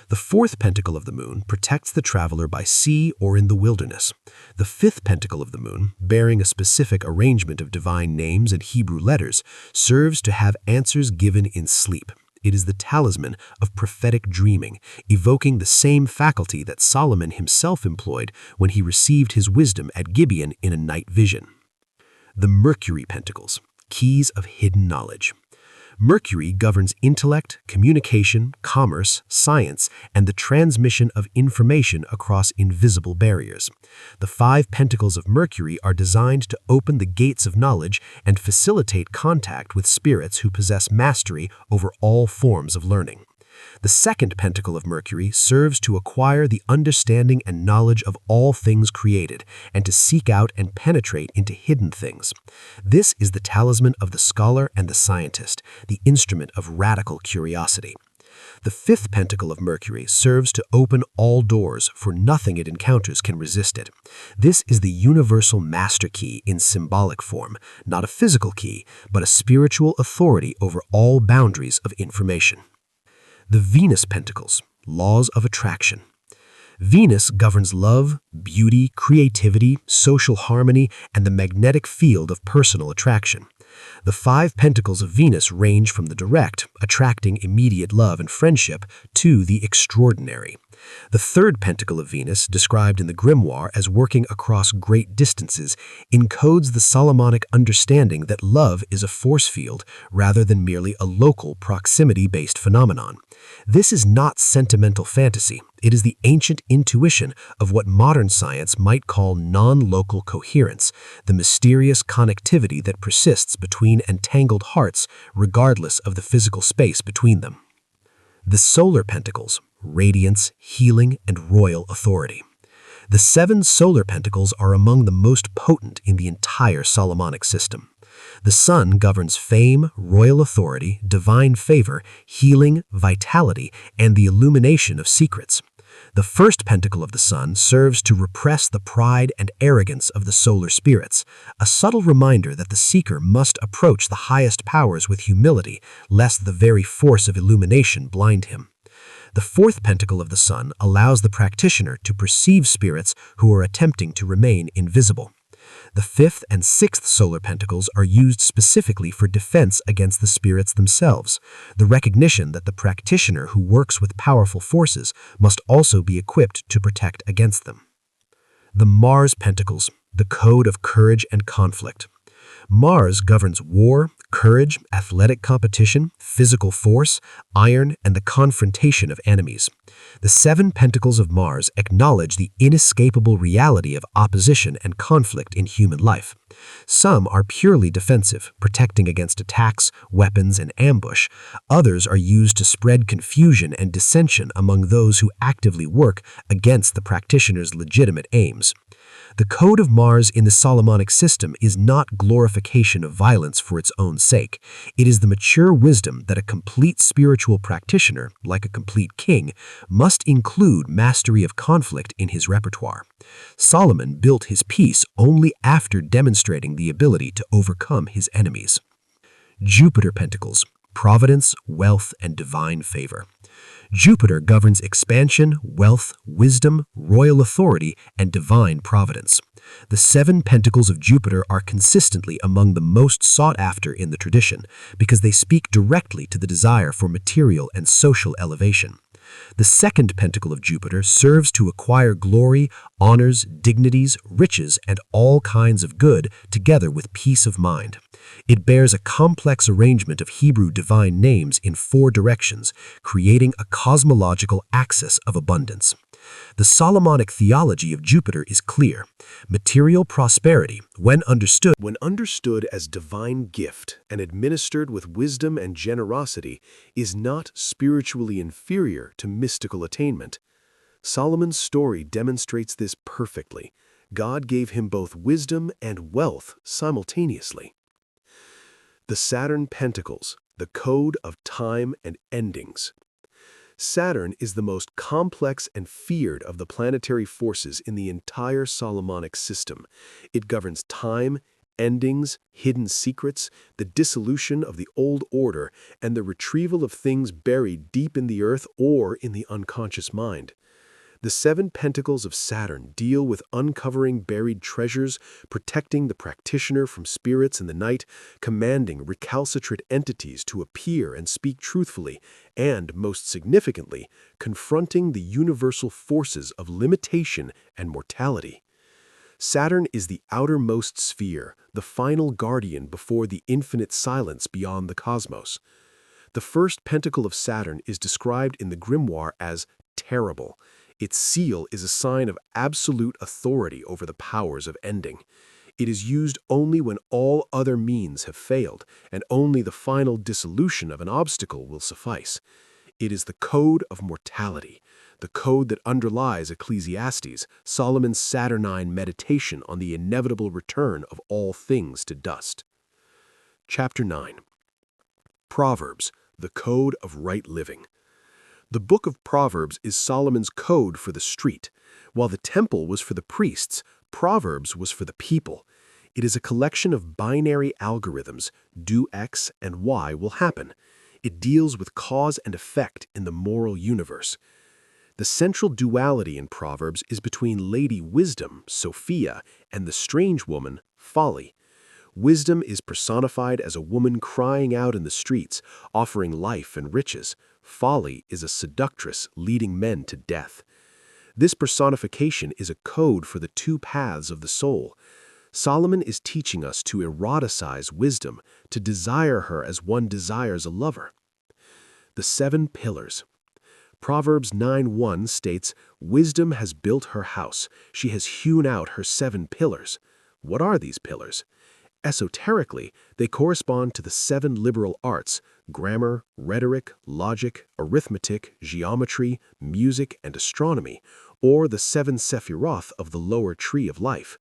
The 4th pentacle of the moon protects the traveler by sea or in the wilderness. The 5th pentacle of the moon, bearing a specific arrangement of divine names and Hebrew letters, serves to have answers given in sleep. It is the talisman of prophetic dreaming, evoking the same faculty that Solomon himself employed when he received his wisdom at Gibeon in a night vision. The Mercury Pentacles, keys of hidden knowledge. Mercury governs intellect, communication, commerce, science, and the transmission of information across invisible barriers. The 5 pentacles of Mercury are designed to open the gates of knowledge and facilitate contact with spirits who possess mastery over all forms of learning. The 2nd pentacle of Mercury serves to acquire the understanding and knowledge of all things created and to seek out and penetrate into hidden things. This is the talisman of the scholar and the scientist, the instrument of radical curiosity. The 5th pentacle of Mercury serves to open all doors, for nothing it encounters can resist it. This is the universal master key in symbolic form, not a physical key, but a spiritual authority over all boundaries of information. The Venus Pentacles, laws of attraction. Venus governs love, beauty, creativity, social harmony, and the magnetic field of personal attraction. The 5 pentacles of Venus range from the direct, attracting immediate love and friendship, to the extraordinary. The 3rd pentacle of Venus, described in the grimoire as working across great distances, encodes the Solomonic understanding that love is a force field rather than merely a local, proximity-based phenomenon. This is not sentimental fantasy. It is the ancient intuition of what modern science might call non-local coherence, the mysterious connectivity that persists between entangled hearts regardless of the physical space between them. The Solar Pentacles, radiance, healing, and royal authority. The 7 solar pentacles are among the most potent in the entire Solomonic system. The sun governs fame, royal authority, divine favor, healing, vitality, and the illumination of secrets. The 1st pentacle of the sun serves to repress the pride and arrogance of the solar spirits, a subtle reminder that the seeker must approach the highest powers with humility, lest the very force of illumination blind him. The 4th pentacle of the sun allows the practitioner to perceive spirits who are attempting to remain invisible. The 5th and 6th solar pentacles are used specifically for defense against the spirits themselves, the recognition that the practitioner who works with powerful forces must also be equipped to protect against them. The Mars Pentacles, the code of courage and conflict. Mars governs war, courage, athletic competition, physical force, iron, and the confrontation of enemies. The 7 pentacles of Mars acknowledge the inescapable reality of opposition and conflict in human life. Some are purely defensive, protecting against attacks, weapons, and ambush. Others are used to spread confusion and dissension among those who actively work against the practitioner's legitimate aims. The code of Mars in the Solomonic system is not glorification of violence for its own sake. It is the mature wisdom that a complete spiritual practitioner, like a complete king, must include mastery of conflict in his repertoire. Solomon built his peace only after demonstrating the ability to overcome his enemies. Jupiter Pentacles, providence, wealth, and divine favor. Jupiter governs expansion, wealth, wisdom, royal authority, and divine providence. The 7 pentacles of Jupiter are consistently among the most sought after in the tradition because they speak directly to the desire for material and social elevation. The 2nd pentacle of Jupiter serves to acquire glory, honors, dignities, riches, and all kinds of good together with peace of mind. It bears a complex arrangement of Hebrew divine names in 4 directions, creating a cosmological axis of abundance. The Solomonic theology of Jupiter is clear. Material prosperity, when understood as divine gift and administered with wisdom and generosity, is not spiritually inferior to mystical attainment. Solomon's story demonstrates this perfectly. God gave him both wisdom and wealth simultaneously. The Saturn Pentacles, the code of time and endings. Saturn is the most complex and feared of the planetary forces in the entire Solomonic system. It governs time, endings, hidden secrets, the dissolution of the old order, and the retrieval of things buried deep in the earth or in the unconscious mind. The 7 pentacles of Saturn deal with uncovering buried treasures, protecting the practitioner from spirits in the night, commanding recalcitrant entities to appear and speak truthfully, and, most significantly, confronting the universal forces of limitation and mortality. Saturn is the outermost sphere, the final guardian before the infinite silence beyond the cosmos. The first pentacle of Saturn is described in the grimoire as terrible. Its seal is a sign of absolute authority over the powers of ending. It is used only when all other means have failed, and only the final dissolution of an obstacle will suffice. It is the code of mortality, the code that underlies Ecclesiastes, Solomon's Saturnine meditation on the inevitable return of all things to dust. Chapter 9. Proverbs, the code of right living. The book of Proverbs is Solomon's code for the street. While the temple was for the priests, Proverbs was for the people. It is a collection of binary algorithms, do X and Y will happen. It deals with cause and effect in the moral universe. The central duality in Proverbs is between Lady Wisdom, Sophia, and the strange woman, Folly. Wisdom is personified as a woman crying out in the streets, offering life and riches. Folly is a seductress leading men to death. This personification is a code for the 2 paths of the soul. Solomon is teaching us to eroticize wisdom, to desire her as one desires a lover. The 7 pillars. Proverbs 9:1 states, "Wisdom has built her house. She has hewn out her 7 pillars." What are these pillars? Esoterically, they correspond to the 7 liberal arts: grammar, rhetoric, logic, arithmetic, geometry, music, and astronomy, or the 7 sephiroth of the lower tree of life.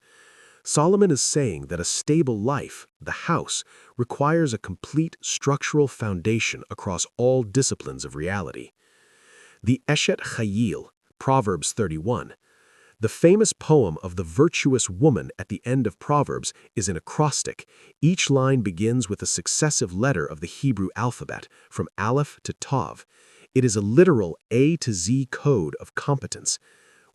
Solomon is saying that a stable life, the house, requires a complete structural foundation across all disciplines of reality. The Eshet Chayil, Proverbs 31. The famous poem of the virtuous woman at the end of Proverbs is an acrostic. Each line begins with a successive letter of the Hebrew alphabet, from Aleph to Tav. It is a literal A to Z code of competence.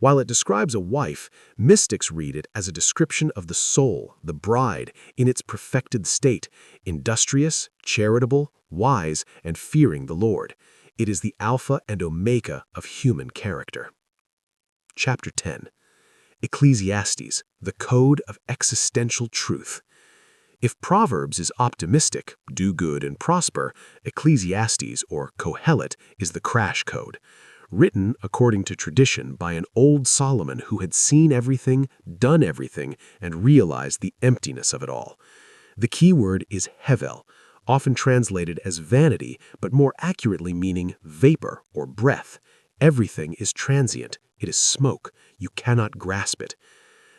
While it describes a wife, mystics read it as a description of the soul, the bride, in its perfected state, industrious, charitable, wise, and fearing the Lord. It is the alpha and omega of human character. Chapter 10. Ecclesiastes, the code of existential truth. If Proverbs is optimistic, do good and prosper, Ecclesiastes, or Kohelet, is the crash code. Written, according to tradition, by an old Solomon who had seen everything, done everything, and realized the emptiness of it all. The key word is hevel, often translated as vanity, but more accurately meaning vapor or breath. Everything is transient. It is smoke. You cannot grasp it.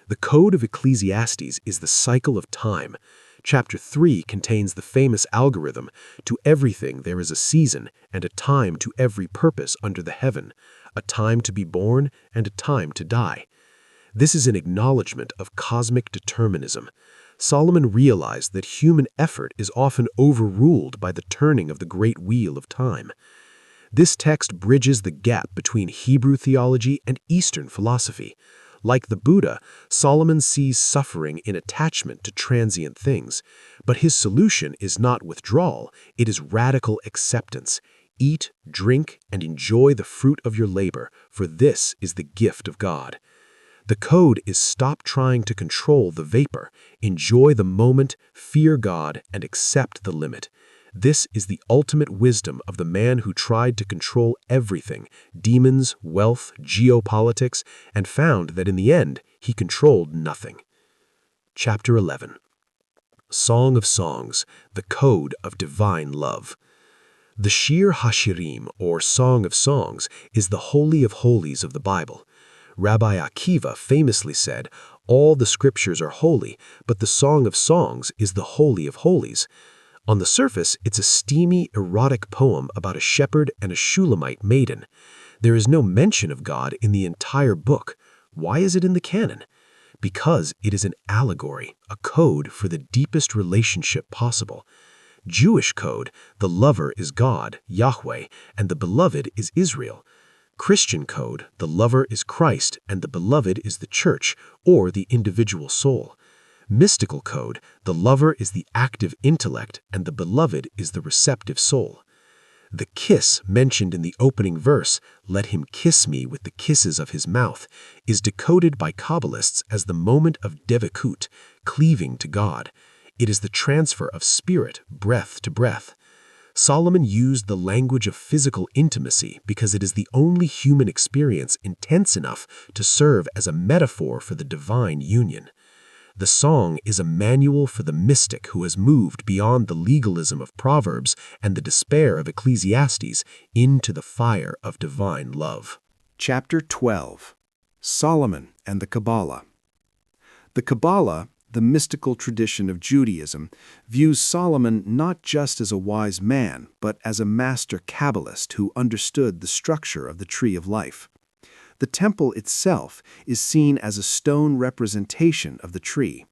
The code of Ecclesiastes is the cycle of time. Chapter 3 contains the famous algorithm, "To everything there is a season, and a time to every purpose under the heaven, a time to be born and a time to die." This is an acknowledgement of cosmic determinism. Solomon realized that human effort is often overruled by the turning of the great wheel of time. This text bridges the gap between Hebrew theology and Eastern philosophy. Like the Buddha, Solomon sees suffering in attachment to transient things, but his solution is not withdrawal, it is radical acceptance. Eat, drink, and enjoy the fruit of your labor, for this is the gift of God. The code is stop trying to control the vapor, enjoy the moment, fear God, and accept the limit. This is the ultimate wisdom of the man who tried to control everything, demons, wealth, geopolitics, and found that in the end, he controlled nothing. Chapter 11. Song of Songs, the code of divine love. The Shir HaShirim, or Song of Songs, is the Holy of Holies of the Bible. Rabbi Akiva famously said, "All the scriptures are holy, but the Song of Songs is the Holy of Holies." On the surface, it's a steamy, erotic poem about a shepherd and a Shulamite maiden. There is no mention of God in the entire book. Why is it in the canon? Because it is an allegory, a code for the deepest relationship possible. Jewish code, the lover is God, Yahweh, and the beloved is Israel. Christian code, the lover is Christ and the beloved is the church, or the individual soul. Mystical code, the lover is the active intellect and the beloved is the receptive soul. The kiss mentioned in the opening verse, "Let him kiss me with the kisses of his mouth," is decoded by Kabbalists as the moment of devekut, cleaving to God. It is the transfer of spirit, breath to breath. Solomon used the language of physical intimacy because it is the only human experience intense enough to serve as a metaphor for the divine union. The song is a manual for the mystic who has moved beyond the legalism of Proverbs and the despair of Ecclesiastes into the fire of divine love. Chapter 12. Solomon and the Kabbalah. The Kabbalah, the mystical tradition of Judaism, views Solomon not just as a wise man, but as a master Kabbalist who understood the structure of the tree of life. The temple itself is seen as a stone representation of the tree.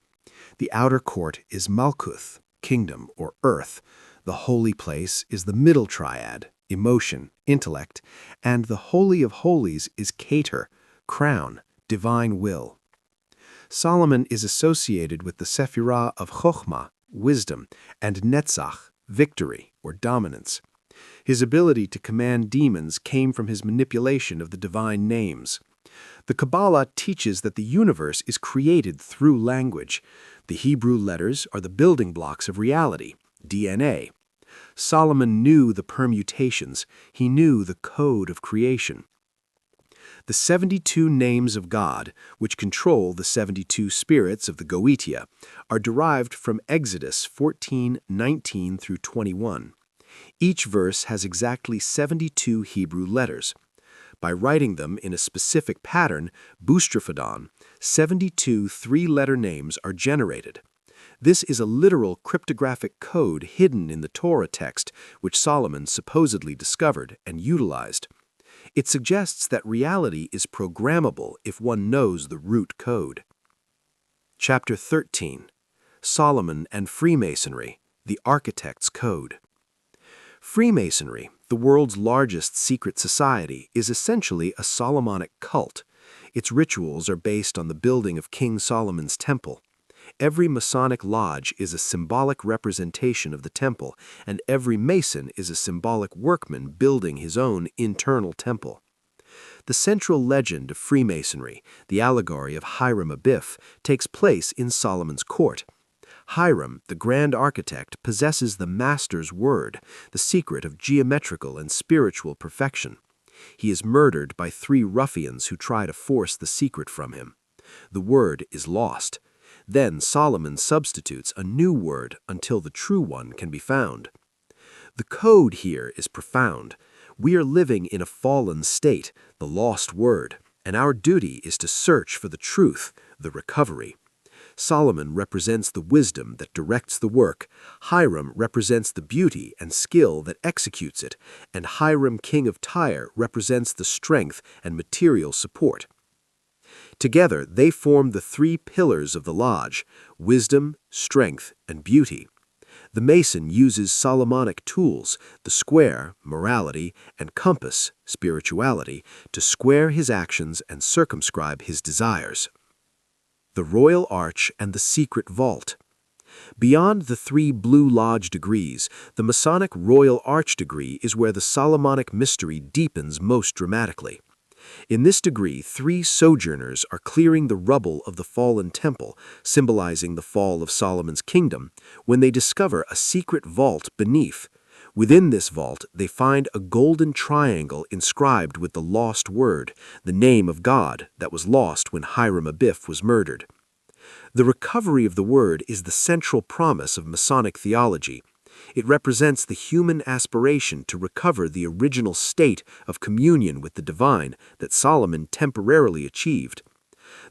The outer court is Malkuth, kingdom or earth. The holy place is the middle triad, emotion, intellect, and the Holy of Holies is Keter, crown, divine will. Solomon is associated with the Sephirah of Chokhmah, wisdom, and Netzach, victory or dominance. His ability to command demons came from his manipulation of the divine names. The Kabbalah teaches that the universe is created through language. The Hebrew letters are the building blocks of reality, DNA. Solomon knew the permutations. He knew the code of creation. The 72 names of God, which control the 72 spirits of the Goetia, are derived from Exodus 14:19 through 21. Each verse has exactly 72 Hebrew letters. By writing them in a specific pattern, boustrophedon, 72 three-letter names are generated. This is a literal cryptographic code hidden in the Torah text, which Solomon supposedly discovered and utilized. It suggests that reality is programmable if one knows the root code. Chapter 13. Solomon and Freemasonry, the Architect's Code. Freemasonry, the world's largest secret society, is essentially a Solomonic cult. Its rituals are based on the building of King Solomon's temple. Every Masonic lodge is a symbolic representation of the temple, and every Mason is a symbolic workman building his own internal temple. The central legend of Freemasonry, the allegory of Hiram Abiff, takes place in Solomon's court. Hiram, the grand architect, possesses the master's word, the secret of geometrical and spiritual perfection. He is murdered by 3 ruffians who try to force the secret from him. The word is lost. Then Solomon substitutes a new word until the true one can be found. The code here is profound. We are living in a fallen state, the lost word, and our duty is to search for the truth, the recovery. Solomon represents the wisdom that directs the work, Hiram represents the beauty and skill that executes it, and Hiram, king of Tyre, represents the strength and material support. Together, they form the 3 pillars of the lodge: wisdom, strength, and beauty. The Mason uses Solomonic tools, the square, morality, and compass, spirituality, to square his actions and circumscribe his desires. The Royal Arch and the Secret Vault. Beyond the 3 Blue Lodge degrees, the Masonic Royal Arch degree is where the Solomonic mystery deepens most dramatically. In this degree, 3 sojourners are clearing the rubble of the fallen temple, symbolizing the fall of Solomon's kingdom, when they discover a secret vault beneath. Within this vault, they find a golden triangle inscribed with the lost word, the name of God that was lost when Hiram Abiff was murdered. The recovery of the word is the central promise of Masonic theology. It represents the human aspiration to recover the original state of communion with the divine that Solomon temporarily achieved.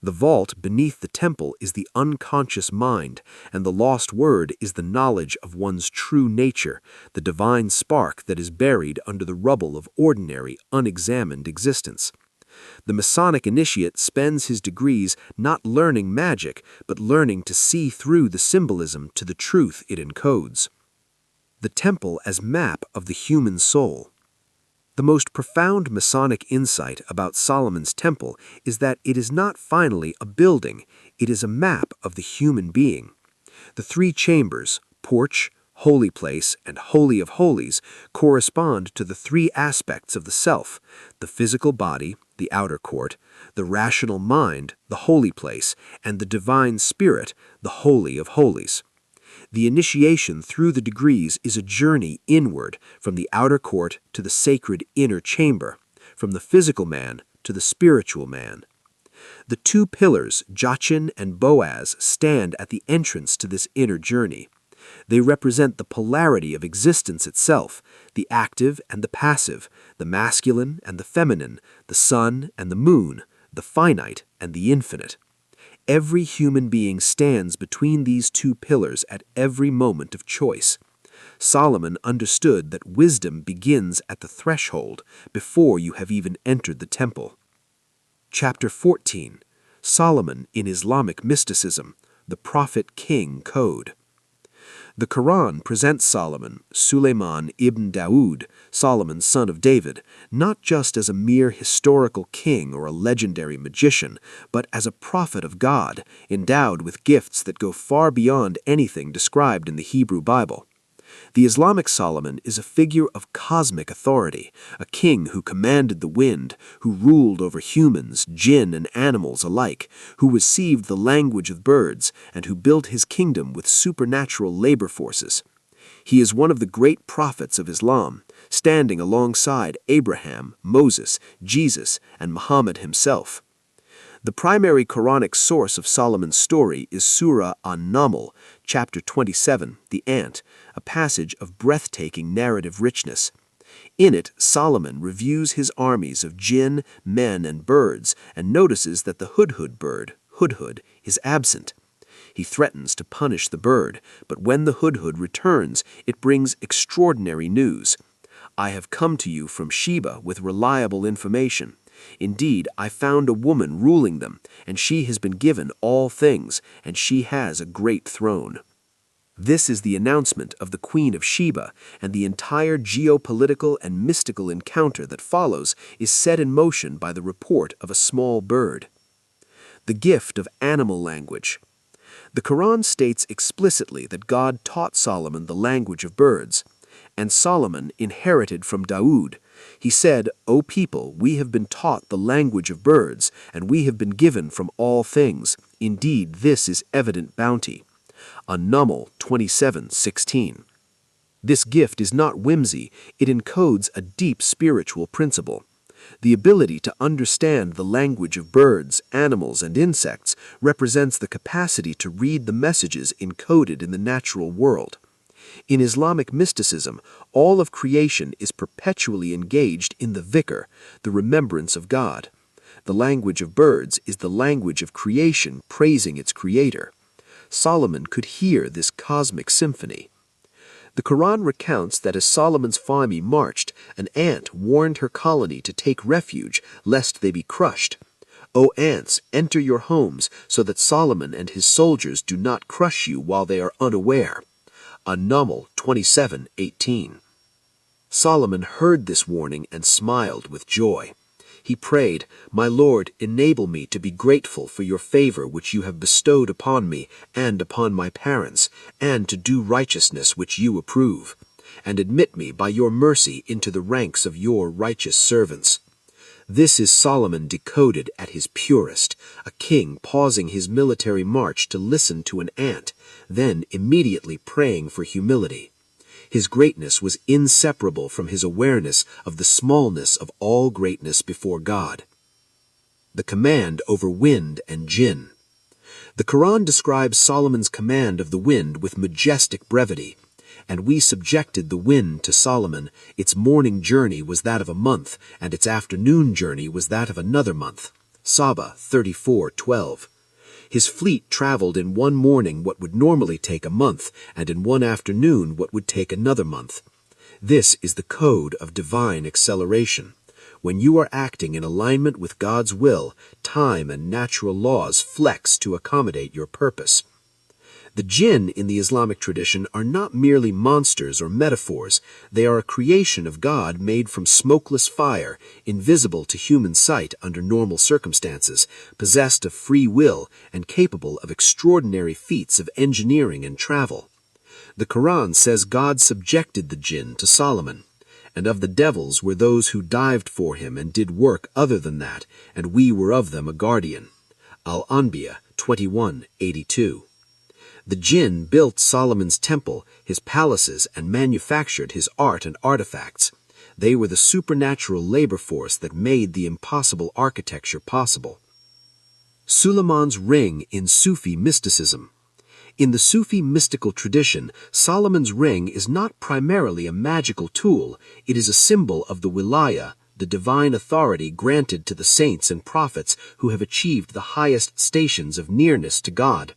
The vault beneath the temple is the unconscious mind, and the lost word is the knowledge of one's true nature, the divine spark that is buried under the rubble of ordinary, unexamined existence. The Masonic initiate spends his degrees not learning magic, but learning to see through the symbolism to the truth it encodes. The temple as map of the human soul. The most profound Masonic insight about Solomon's temple is that it is not finally a building, it is a map of the human being. The three chambers, porch, holy place, and holy of holies, correspond to the three aspects of the self: the physical body, the outer court; the rational mind, the holy place; and the divine spirit, the holy of holies. The initiation through the degrees is a journey inward from the outer court to the sacred inner chamber, from the physical man to the spiritual man. The two pillars, Jachin and Boaz, stand at the entrance to this inner journey. They represent the polarity of existence itself, the active and the passive, the masculine and the feminine, the sun and the moon, the finite and the infinite. Every human being stands between these two pillars at every moment of choice. Solomon understood that wisdom begins at the threshold, before you have even entered the temple. Chapter 14. Solomon in Islamic Mysticism, the Prophet-King Code. The Quran presents Solomon, Suleiman ibn Dawood, Solomon son of David, not just as a mere historical king or a legendary magician, but as a prophet of God, endowed with gifts that go far beyond anything described in the Hebrew Bible. The Islamic Solomon is a figure of cosmic authority, a king who commanded the wind, who ruled over humans, jinn, and animals alike, who received the language of birds, and who built his kingdom with supernatural labor forces. He is one of the great prophets of Islam, standing alongside Abraham, Moses, Jesus, and Muhammad himself. The primary Quranic source of Solomon's story is Surah An-Naml, chapter 27, the Ant, a passage of breathtaking narrative richness. In it, Solomon reviews his armies of jinn, men, and birds, and notices that the hudhud bird, hudhud, is absent. He threatens to punish the bird, but when the hudhud returns, it brings extraordinary news. "I have come to you from Sheba with reliable information. Indeed, I found a woman ruling them, and she has been given all things, and she has a great throne." This is the announcement of the Queen of Sheba, and the entire geopolitical and mystical encounter that follows is set in motion by the report of a small bird. The gift of animal language. The Quran states explicitly that God taught Solomon the language of birds, and Solomon inherited from Dawood. He said, "O people, we have been taught the language of birds, and we have been given from all things. Indeed, this is evident bounty." An-Naml 27:16. This gift is not whimsy, it encodes a deep spiritual principle. The ability to understand the language of birds, animals, and insects represents the capacity to read the messages encoded in the natural world. In Islamic mysticism, all of creation is perpetually engaged in the dhikr, the remembrance of God. The language of birds is the language of creation praising its creator. Solomon could hear this cosmic symphony. The Quran recounts that as Solomon's army marched, an ant warned her colony to take refuge, lest they be crushed. "O ants, enter your homes, so that Solomon and his soldiers do not crush you while they are unaware." An-Naml 27:18. Solomon heard this warning and smiled with joy. He prayed, "My Lord, enable me to be grateful for your favor which you have bestowed upon me and upon my parents, and to do righteousness which you approve. And admit me by your mercy into the ranks of your righteous servants." This is Solomon decoded at his purest, a king pausing his military march to listen to an ant, then immediately praying for humility. His greatness was inseparable from his awareness of the smallness of all greatness before God. The command over wind and jinn. The Quran describes Solomon's command of the wind with majestic brevity. "And we subjected the wind to Solomon. Its morning journey was that of a month, and its afternoon journey was that of another month." Saba 34:12. His fleet traveled in one morning what would normally take a month, and in one afternoon what would take another month. This is the code of divine acceleration. When you are acting in alignment with God's will, time and natural laws flex to accommodate your purpose. The jinn in the Islamic tradition are not merely monsters or metaphors. They are a creation of God made from smokeless fire, invisible to human sight under normal circumstances, possessed of free will, and capable of extraordinary feats of engineering and travel. The Quran says God subjected the jinn to Solomon, and of the devils were those who dived for him and did work other than that, and we were of them a guardian. Al-Anbiya 21:82. The jinn built Solomon's temple, his palaces, and manufactured his art and artifacts. They were the supernatural labor force that made the impossible architecture possible. Suleiman's ring in Sufi mysticism. In the Sufi mystical tradition, Solomon's ring is not primarily a magical tool. It is a symbol of the wilaya, the divine authority granted to the saints and prophets who have achieved the highest stations of nearness to God.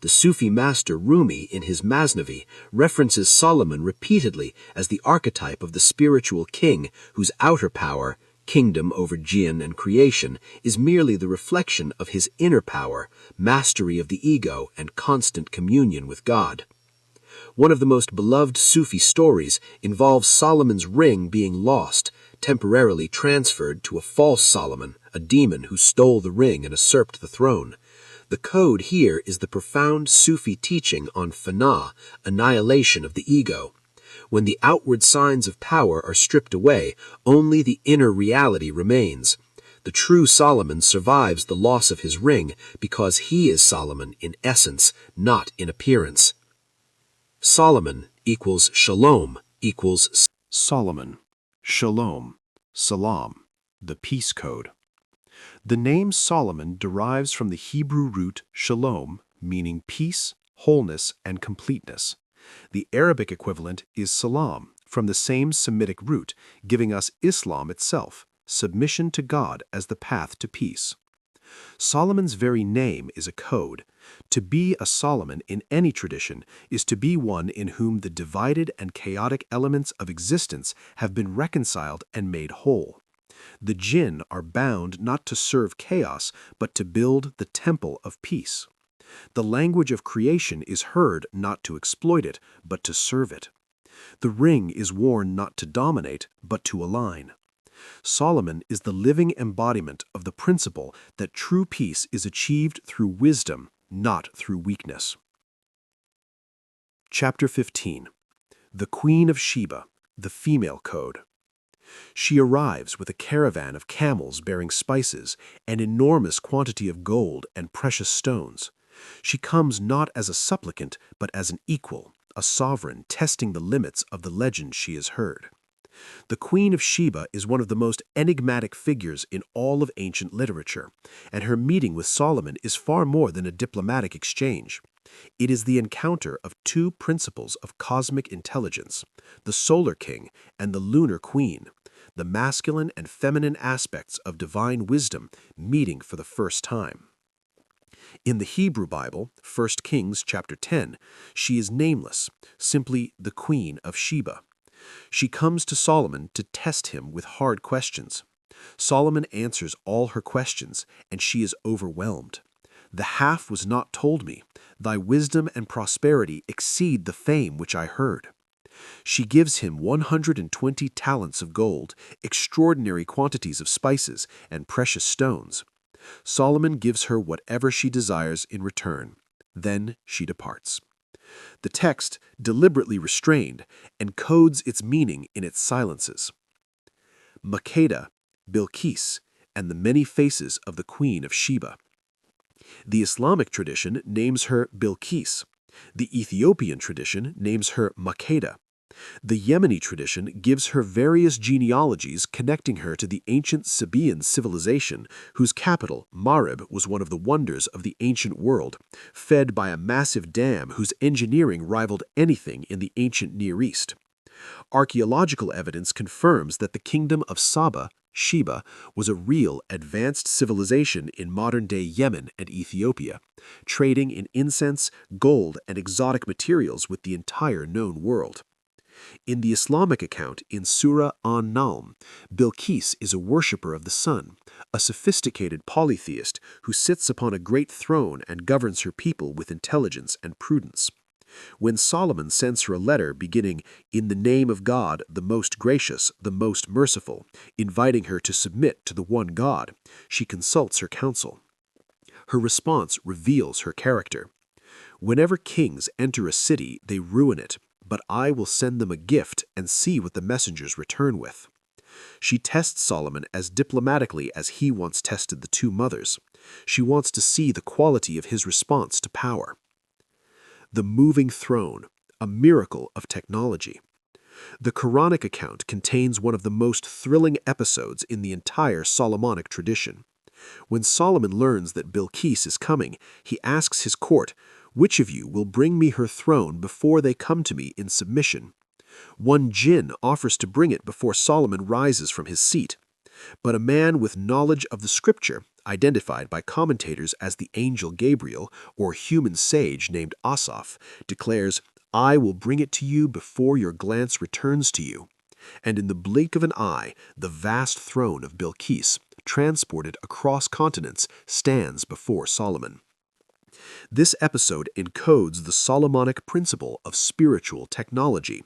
The Sufi master Rumi, in his Masnavi, references Solomon repeatedly as the archetype of the spiritual king whose outer power, kingdom over jinn and creation, is merely the reflection of his inner power, mastery of the ego, and constant communion with God. One of the most beloved Sufi stories involves Solomon's ring being lost, temporarily transferred to a false Solomon, a demon who stole the ring and usurped the throne. The code here is the profound Sufi teaching on fana, annihilation of the ego. When the outward signs of power are stripped away, only the inner reality remains. The true Solomon survives the loss of his ring because he is Solomon in essence, not in appearance. Solomon equals shalom equals Solomon, Shalom, Salam, the peace code. The name Solomon derives from the Hebrew root shalom, meaning peace, wholeness, and completeness. The Arabic equivalent is salam, from the same Semitic root, giving us Islam itself, submission to God as the path to peace. Solomon's very name is a code. To be a Solomon in any tradition is to be one in whom the divided and chaotic elements of existence have been reconciled and made whole. The jinn are bound not to serve chaos, but to build the temple of peace. The language of creation is heard not to exploit it, but to serve it. The ring is worn not to dominate, but to align. Solomon is the living embodiment of the principle that true peace is achieved through wisdom, not through weakness. Chapter 15. The Queen of Sheba, the Female Code. She arrives with a caravan of camels bearing spices, an enormous quantity of gold and precious stones. She comes not as a supplicant, but as an equal, a sovereign testing the limits of the legend she has heard. The Queen of Sheba is one of the most enigmatic figures in all of ancient literature, and her meeting with Solomon is far more than a diplomatic exchange. It is the encounter of two principles of cosmic intelligence, the solar king and the lunar queen, the masculine and feminine aspects of divine wisdom meeting for the first time. In the Hebrew Bible, 1 Kings chapter 10, she is nameless, simply the Queen of Sheba. She comes to Solomon to test him with hard questions. Solomon answers all her questions, and she is overwhelmed. The half was not told me. Thy wisdom and prosperity exceed the fame which I heard. She gives him 120 talents of gold, extraordinary quantities of spices, and precious stones. Solomon gives her whatever she desires in return. Then she departs. The text, deliberately restrained, encodes its meaning in its silences. Makeda, Bilqis, and the many faces of the Queen of Sheba. The Islamic tradition names her Bilqis. The Ethiopian tradition names her Makeda. The Yemeni tradition gives her various genealogies connecting her to the ancient Sabaean civilization, whose capital, Marib, was one of the wonders of the ancient world, fed by a massive dam whose engineering rivaled anything in the ancient Near East. Archaeological evidence confirms that the kingdom of Saba, Sheba, was a real advanced civilization in modern-day Yemen and Ethiopia, trading in incense, gold, and exotic materials with the entire known world. In the Islamic account in Surah An-Najm, Bilqis is a worshipper of the sun, a sophisticated polytheist who sits upon a great throne and governs her people with intelligence and prudence. When Solomon sends her a letter beginning, "In the name of God, the most gracious, the most merciful," inviting her to submit to the one God, she consults her counsel. Her response reveals her character. "Whenever kings enter a city, they ruin it, but I will send them a gift and see what the messengers return with." She tests Solomon as diplomatically as he once tested the two mothers. She wants to see the quality of his response to power. The moving throne, a miracle of technology. The Quranic account contains one of the most thrilling episodes in the entire Solomonic tradition. When Solomon learns that Bilqis is coming, he asks his court, "Which of you will bring me her throne before they come to me in submission?" One jinn offers to bring it before Solomon rises from his seat. But a man with knowledge of the scripture, identified by commentators as the angel Gabriel or human sage named Asaph, declares, "I will bring it to you before your glance returns to you." And in the blink of an eye, the vast throne of Bilqis, transported across continents, stands before Solomon. This episode encodes the Solomonic principle of spiritual technology,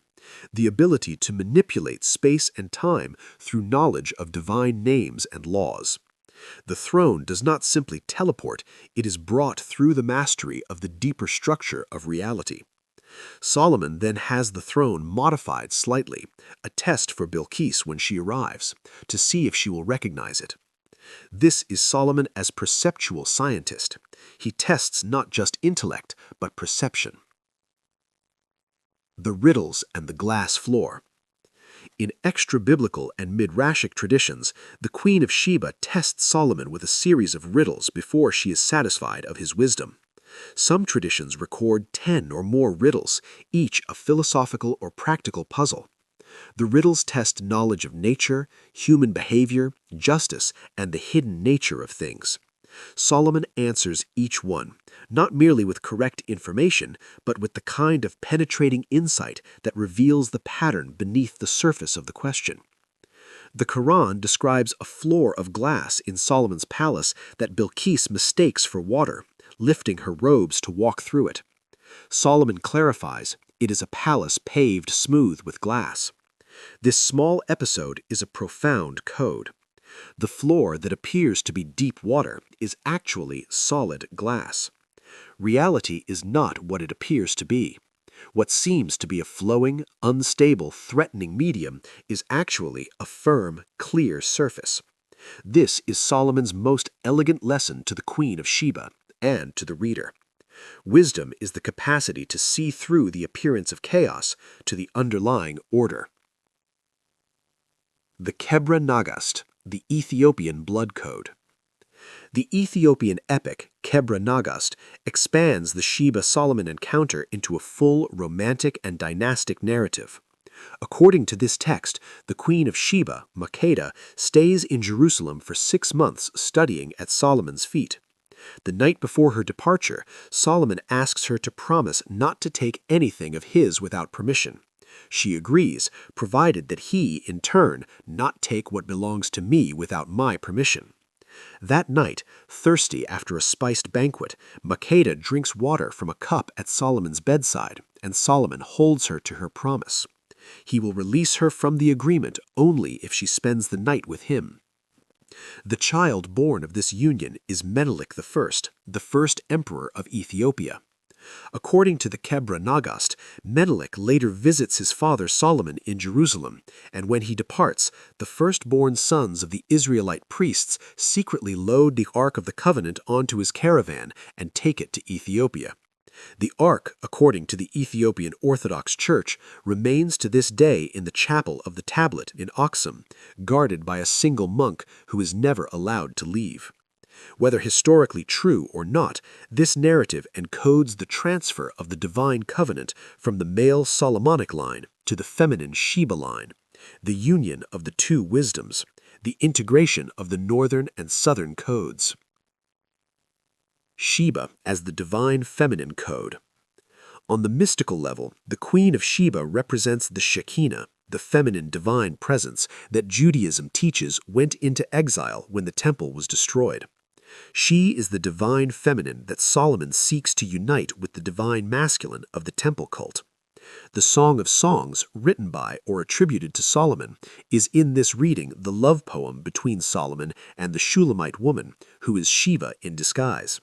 the ability to manipulate space and time through knowledge of divine names and laws. The throne does not simply teleport, it is brought through the mastery of the deeper structure of reality. Solomon then has the throne modified slightly, a test for Bilqis when she arrives, to see if she will recognize it. This is Solomon as perceptual scientist. He tests not just intellect, but perception. The riddles and the glass floor. In extra-biblical and midrashic traditions, the Queen of Sheba tests Solomon with a series of riddles before she is satisfied of his wisdom. Some traditions record 10 or more riddles, each a philosophical or practical puzzle. The riddles test knowledge of nature, human behavior, justice, and the hidden nature of things. Solomon answers each one, not merely with correct information, but with the kind of penetrating insight that reveals the pattern beneath the surface of the question. The Quran describes a floor of glass in Solomon's palace that Bilqis mistakes for water, lifting her robes to walk through it. Solomon clarifies, it is a palace paved smooth with glass. This small episode is a profound code. The floor that appears to be deep water is actually solid glass. Reality is not what it appears to be. What seems to be a flowing, unstable, threatening medium is actually a firm, clear surface. This is Solomon's most elegant lesson to the Queen of Sheba and to the reader. Wisdom is the capacity to see through the appearance of chaos to the underlying order. The Kebra Nagast, the Ethiopian blood code. The Ethiopian epic, Kebra Nagast, expands the Sheba-Solomon encounter into a full romantic and dynastic narrative. According to this text, the Queen of Sheba, Makeda, stays in Jerusalem for 6 months studying at Solomon's feet. The night before her departure, Solomon asks her to promise not to take anything of his without permission. She agrees, provided that he, in turn, not take what belongs to me without my permission. That night, thirsty after a spiced banquet, Makeda drinks water from a cup at Solomon's bedside, and Solomon holds her to her promise. He will release her from the agreement only if she spends the night with him. The child born of this union is Menelik I, the first emperor of Ethiopia. According to the Kebra Nagast, Menelik later visits his father Solomon in Jerusalem, and when he departs, the firstborn sons of the Israelite priests secretly load the Ark of the Covenant onto his caravan and take it to Ethiopia. The Ark, according to the Ethiopian Orthodox Church, remains to this day in the chapel of the Tablet in Aksum, guarded by a single monk who is never allowed to leave. Whether historically true or not, this narrative encodes the transfer of the divine covenant from the male Solomonic line to the feminine Sheba line, the union of the two wisdoms, the integration of the northern and southern codes. Sheba as the divine feminine code. On the mystical level, the Queen of Sheba represents the Shekinah, the feminine divine presence that Judaism teaches went into exile when the temple was destroyed. She is the divine feminine that Solomon seeks to unite with the divine masculine of the temple cult. The Song of Songs, written by or attributed to Solomon, is in this reading the love poem between Solomon and the Shulamite woman, who is Shiva in disguise.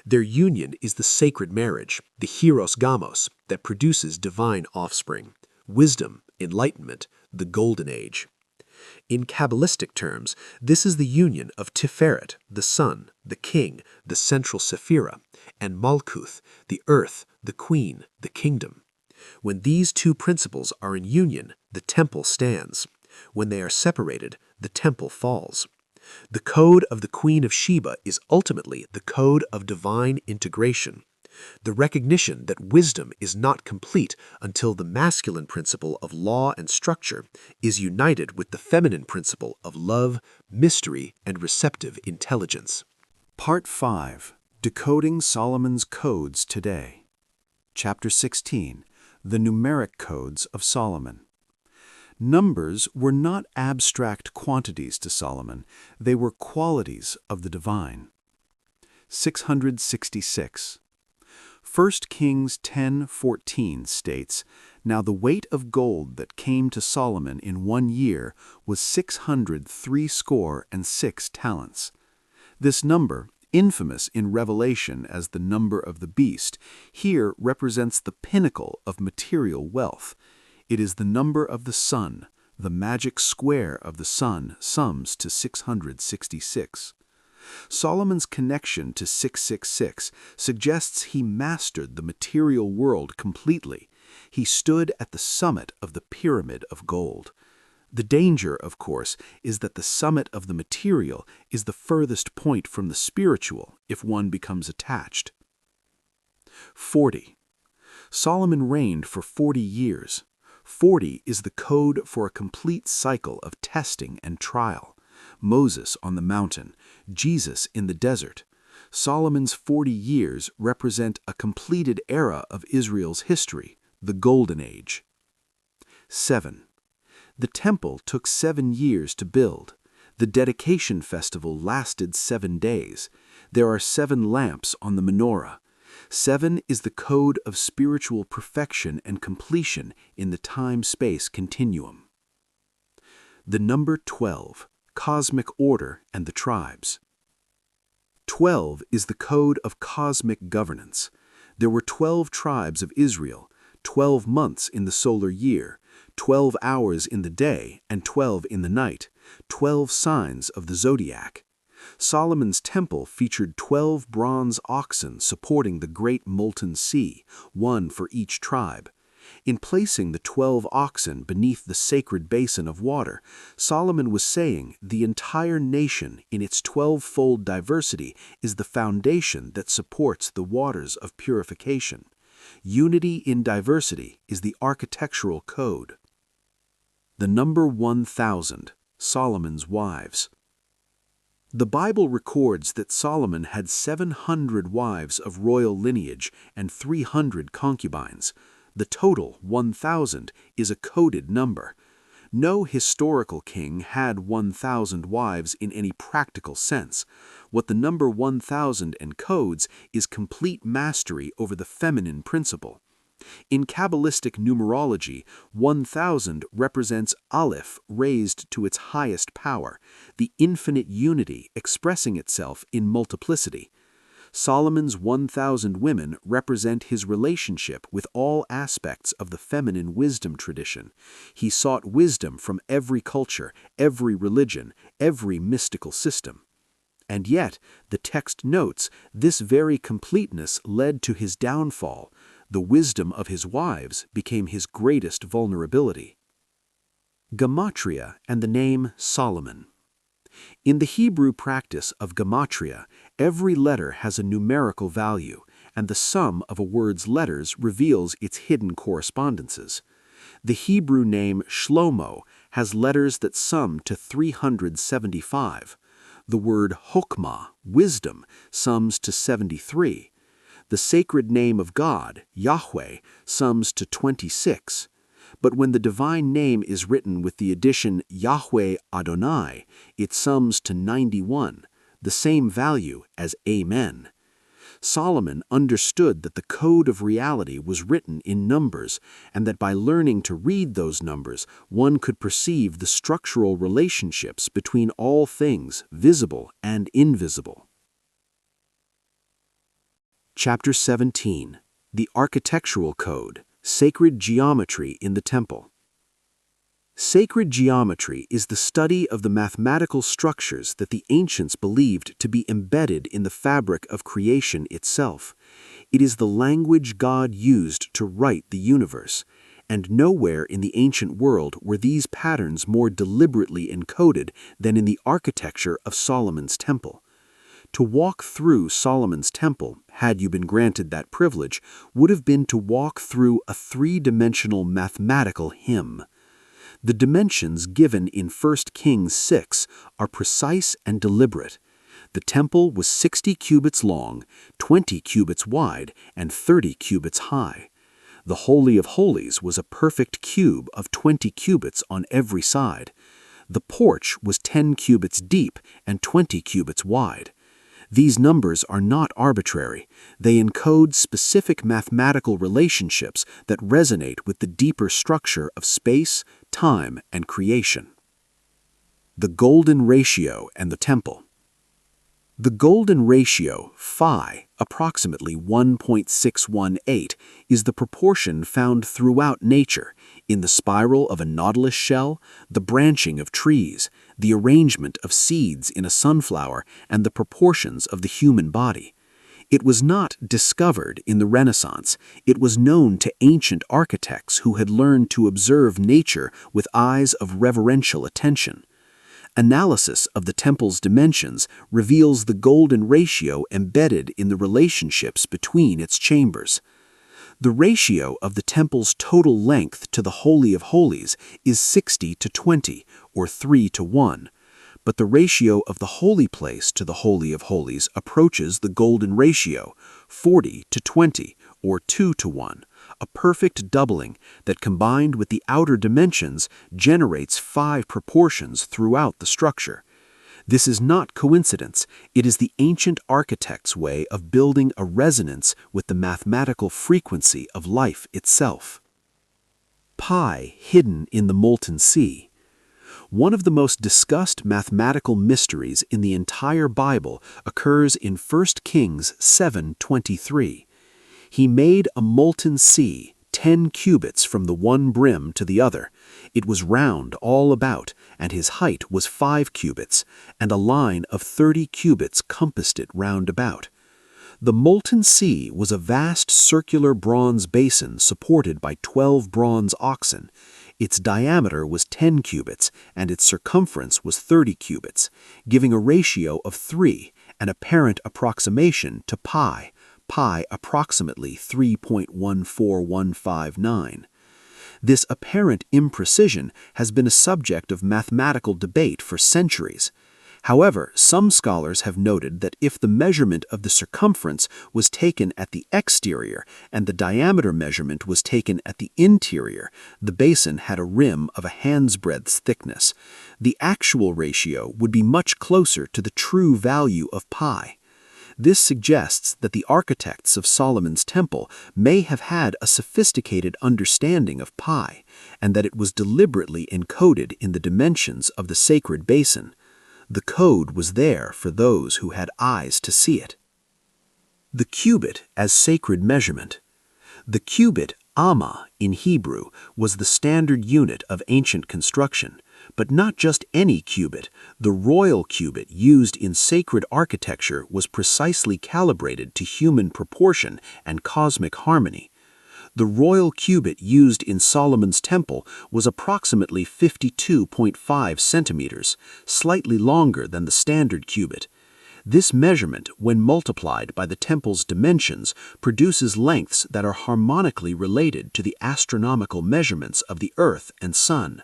Their union is the sacred marriage, the hieros gamos, that produces divine offspring, wisdom, enlightenment, the golden age. In Kabbalistic terms, this is the union of Tiferet, the sun, the king, the central sephira, and Malkuth, the earth, the queen, the kingdom. When these two principles are in union, the temple stands. When they are separated, the temple falls. The code of the Queen of Sheba is ultimately the code of divine integration, the recognition that wisdom is not complete until the masculine principle of law and structure is united with the feminine principle of love, mystery, and receptive intelligence. Part 5. Decoding Solomon's Codes Today. Chapter 16. The Numeric Codes of Solomon. Numbers were not abstract quantities to Solomon, they were qualities of the divine. 666. 1 Kings 10:14 states, "Now the weight of gold that came to Solomon in 1 year was 666 talents." This number, infamous in Revelation as the number of the beast, here represents the pinnacle of material wealth. It is the number of the sun. The magic square of the sun sums to 666. Solomon's connection to 666 suggests he mastered the material world completely. He stood at the summit of the pyramid of gold. The danger, of course, is that the summit of the material is the furthest point from the spiritual if one becomes attached. 40. Solomon reigned for 40 years. 40 is the code for a complete cycle of testing and trial. Moses on the mountain, Jesus in the desert. Solomon's 40 years represent a completed era of Israel's history, the Golden Age. 7. The temple took 7 years to build. The dedication festival lasted 7 days. There are 7 lamps on the menorah. 7 is the code of spiritual perfection and completion in the time-space continuum. The number 12, cosmic order and the tribes. 12 is the code of cosmic governance. There were 12 tribes of Israel, 12 months in the solar year, 12 hours in the day and 12 in the night, 12 signs of the zodiac. Solomon's temple featured 12 bronze oxen supporting the great molten sea, one for each tribe. In placing the 12 oxen beneath the sacred basin of water, Solomon was saying the entire nation in its 12-fold diversity is the foundation that supports the waters of purification. Unity in diversity is the architectural code. The number 1,000, Solomon's wives. The Bible records that Solomon had 700 wives of royal lineage and 300 concubines. The total, 1,000, is a coded number. No historical king had 1,000 wives in any practical sense. What the number 1,000 encodes is complete mastery over the feminine principle. In Kabbalistic numerology, 1,000 represents Aleph raised to its highest power, the infinite unity expressing itself in multiplicity. Solomon's 1,000 women represent his relationship with all aspects of the feminine wisdom tradition. He sought wisdom from every culture, every religion, every mystical system. And yet, the text notes, this very completeness led to his downfall. The wisdom of his wives became his greatest vulnerability. Gematria and the name Solomon. In the Hebrew practice of gematria, every letter has a numerical value, and the sum of a word's letters reveals its hidden correspondences. The Hebrew name Shlomo has letters that sum to 375. The word Chokmah, wisdom, sums to 73. The sacred name of God, Yahweh, sums to 26. But when the divine name is written with the addition Yahweh Adonai, it sums to 91, the same value as Amen. Solomon understood that the code of reality was written in numbers, and that by learning to read those numbers, one could perceive the structural relationships between all things, visible and invisible. Chapter 17. The Architectural Code, Sacred Geometry in the Temple. Sacred geometry is the study of the mathematical structures that the ancients believed to be embedded in the fabric of creation itself. It is the language God used to write the universe, and nowhere in the ancient world were these patterns more deliberately encoded than in the architecture of Solomon's temple. To walk through Solomon's temple, had you been granted that privilege, would have been to walk through a three-dimensional mathematical hymn. The dimensions given in 1 Kings 6 are precise and deliberate. The temple was 60 cubits long, 20 cubits wide, and 30 cubits high. The Holy of Holies was a perfect cube of 20 cubits on every side. The porch was 10 cubits deep and 20 cubits wide. These numbers are not arbitrary. They encode specific mathematical relationships that resonate with the deeper structure of space, time, and creation. The Golden Ratio and the Temple. The Golden Ratio, phi, approximately 1.618, is the proportion found throughout nature, in the spiral of a nautilus shell, the branching of trees, the arrangement of seeds in a sunflower, and the proportions of the human body. It was not discovered in the Renaissance. It was known to ancient architects who had learned to observe nature with eyes of reverential attention. Analysis of the temple's dimensions reveals the golden ratio embedded in the relationships between its chambers. The ratio of the temple's total length to the Holy of Holies is 60 to 20, or 3 to 1. But the ratio of the holy place to the Holy of Holies approaches the golden ratio, 40 to 20, or 2 to 1, a perfect doubling that, combined with the outer dimensions, generates 5 proportions throughout the structure. This is not coincidence. It is the ancient architect's way of building a resonance with the mathematical frequency of life itself. Pi hidden in the molten sea. One of the most discussed mathematical mysteries in the entire Bible occurs in 1 Kings 7:23. He made a molten sea, 10 cubits from the one brim to the other. It was round all about, and his height was 5 cubits, and a line of 30 cubits compassed it round about. The molten sea was a vast circular bronze basin supported by 12 bronze oxen. Its diameter was 10 cubits, and its circumference was 30 cubits, giving a ratio of 3, an apparent approximation to pi approximately 3.14159. This apparent imprecision has been a subject of mathematical debate for centuries. However, some scholars have noted that if the measurement of the circumference was taken at the exterior and the diameter measurement was taken at the interior, the basin had a rim of a hand's breadth's thickness. The actual ratio would be much closer to the true value of pi. This suggests that the architects of Solomon's temple may have had a sophisticated understanding of pi, and that it was deliberately encoded in the dimensions of the sacred basin. The code was there for those who had eyes to see it. The cubit as sacred measurement. The cubit, amma, in Hebrew, was the standard unit of ancient construction. But not just any cubit. The royal cubit used in sacred architecture was precisely calibrated to human proportion and cosmic harmony. The royal cubit used in Solomon's temple was approximately 52.5 centimeters, slightly longer than the standard cubit. This measurement, when multiplied by the temple's dimensions, produces lengths that are harmonically related to the astronomical measurements of the earth and sun.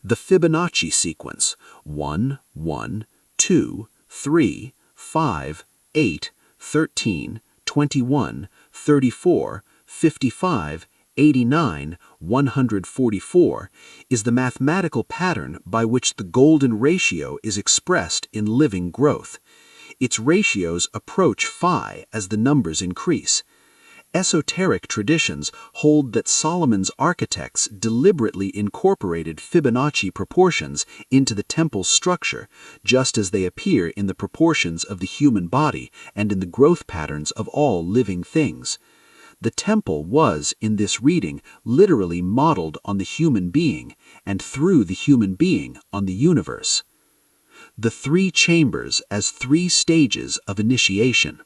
The Fibonacci sequence 1, 1, 2, 3, 5, 8, 13, 21, 34, 55, 89, 144 is the mathematical pattern by which the golden ratio is expressed in living growth. Its ratios approach phi as the numbers increase. Esoteric traditions hold that Solomon's architects deliberately incorporated Fibonacci proportions into the temple's structure, just as they appear in the proportions of the human body and in the growth patterns of all living things. The temple was, in this reading, literally modeled on the human being, and through the human being on the universe. The three chambers as three stages of initiation.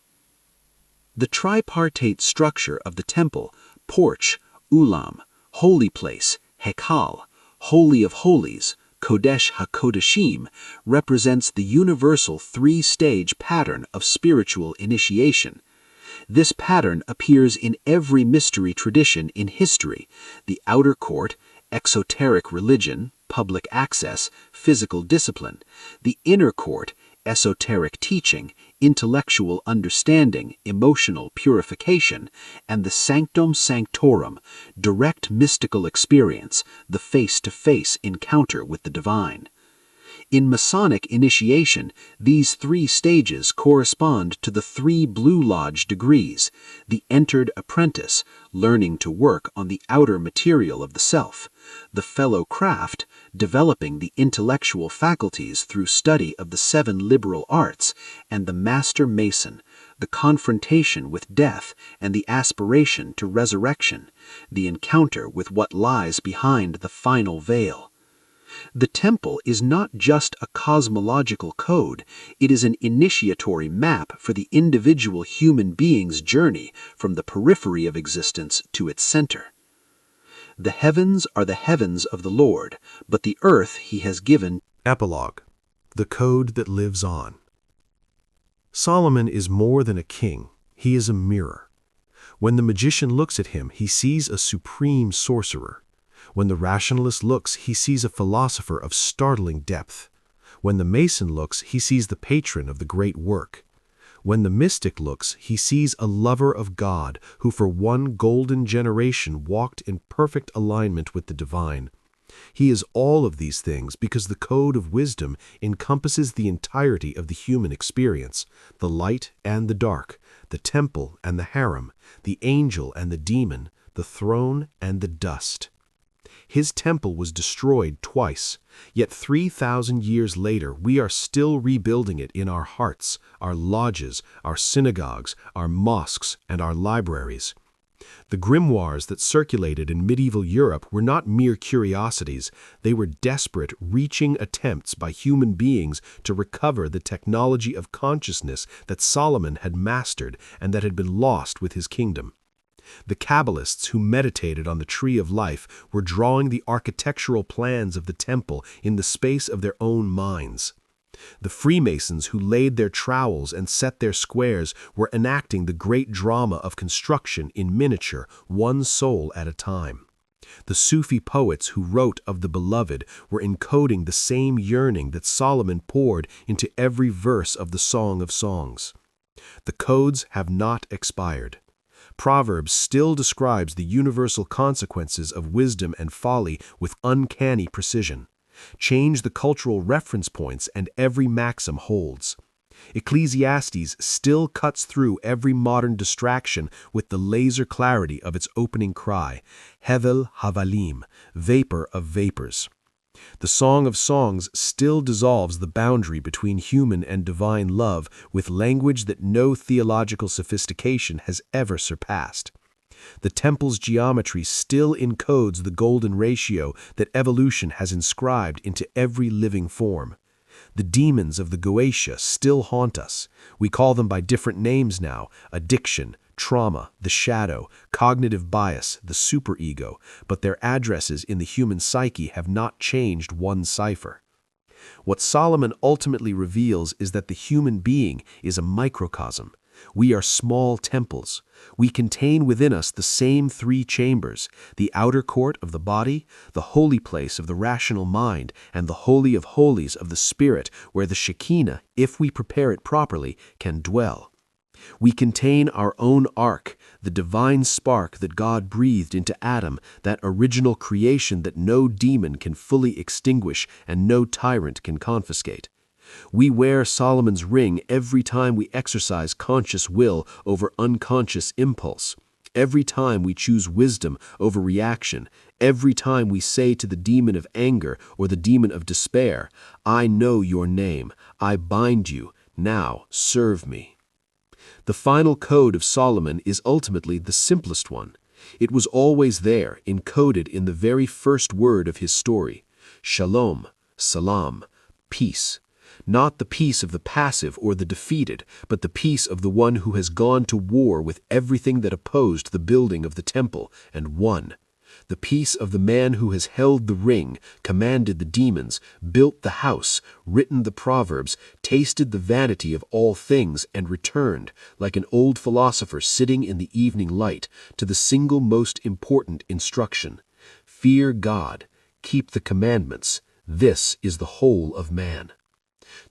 The tripartite structure of the temple, porch, ulam, holy place, hekal, holy of holies, kodesh hakodeshim, represents the universal three-stage pattern of spiritual initiation. This pattern appears in every mystery tradition in history: the outer court, exoteric religion, public access, physical discipline; the inner court, esoteric teaching, intellectual understanding, emotional purification; and the sanctum sanctorum, direct mystical experience, the face-to-face encounter with the divine. In Masonic initiation, these three stages correspond to the three Blue Lodge degrees: the entered apprentice, learning to work on the outer material of the self; the fellow craft, developing the intellectual faculties through study of the 7 liberal arts; and the master mason, the confrontation with death and the aspiration to resurrection, the encounter with what lies behind the final veil. The temple is not just a cosmological code, it is an initiatory map for the individual human being's journey from the periphery of existence to its center. The heavens are the heavens of the Lord, but the earth he has given. Epilogue. The code that lives on. Solomon is more than a king, he is a mirror. When the magician looks at him, he sees a supreme sorcerer. When the rationalist looks, he sees a philosopher of startling depth. When the mason looks, he sees the patron of the great work. When the mystic looks, he sees a lover of God who for one golden generation walked in perfect alignment with the divine. He is all of these things because the code of wisdom encompasses the entirety of the human experience, the light and the dark, the temple and the harem, the angel and the demon, the throne and the dust. His temple was destroyed twice, yet 3,000 years later we are still rebuilding it in our hearts, our lodges, our synagogues, our mosques, and our libraries. The grimoires that circulated in medieval Europe were not mere curiosities, they were desperate, reaching attempts by human beings to recover the technology of consciousness that Solomon had mastered and that had been lost with his kingdom. The Kabbalists who meditated on the tree of life were drawing the architectural plans of the temple in the space of their own minds. The Freemasons who laid their trowels and set their squares were enacting the great drama of construction in miniature, one soul at a time. The Sufi poets who wrote of the beloved were encoding the same yearning that Solomon poured into every verse of the Song of Songs. The codes have not expired. Proverbs still describes the universal consequences of wisdom and folly with uncanny precision. Change the cultural reference points and every maxim holds. Ecclesiastes still cuts through every modern distraction with the laser clarity of its opening cry, Hevel Havalim, vapor of vapors. The Song of Songs still dissolves the boundary between human and divine love with language that no theological sophistication has ever surpassed. The temple's geometry still encodes the golden ratio that evolution has inscribed into every living form. The demons of the Goetia still haunt us. We call them by different names now: addiction, trauma, the shadow, cognitive bias, the superego, but their addresses in the human psyche have not changed one cipher. What Solomon ultimately reveals is that the human being is a microcosm. We are small temples. We contain within us the same three chambers: the outer court of the body, the holy place of the rational mind, and the holy of holies of the spirit, where the Shekinah, if we prepare it properly, can dwell. We contain our own ark, the divine spark that God breathed into Adam, that original creation that no demon can fully extinguish and no tyrant can confiscate. We wear Solomon's ring every time we exercise conscious will over unconscious impulse, every time we choose wisdom over reaction, every time we say to the demon of anger or the demon of despair, "I know your name, I bind you, now serve me." The final code of Solomon is ultimately the simplest one. It was always there, encoded in the very first word of his story: Shalom, Salam, peace. Not the peace of the passive or the defeated, but the peace of the one who has gone to war with everything that opposed the building of the temple and won. The peace of the man who has held the ring, commanded the demons, built the house, written the proverbs, tasted the vanity of all things, and returned, like an old philosopher sitting in the evening light, to the single most important instruction: fear God, keep the commandments. This is the whole of man.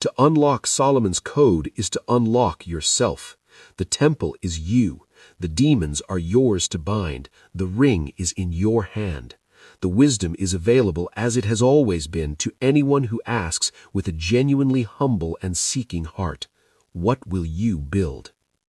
To unlock Solomon's code is to unlock yourself. The temple is you. The demons are yours to bind. The ring is in your hand. The wisdom is available as it has always been to anyone who asks with a genuinely humble and seeking heart. What will you build?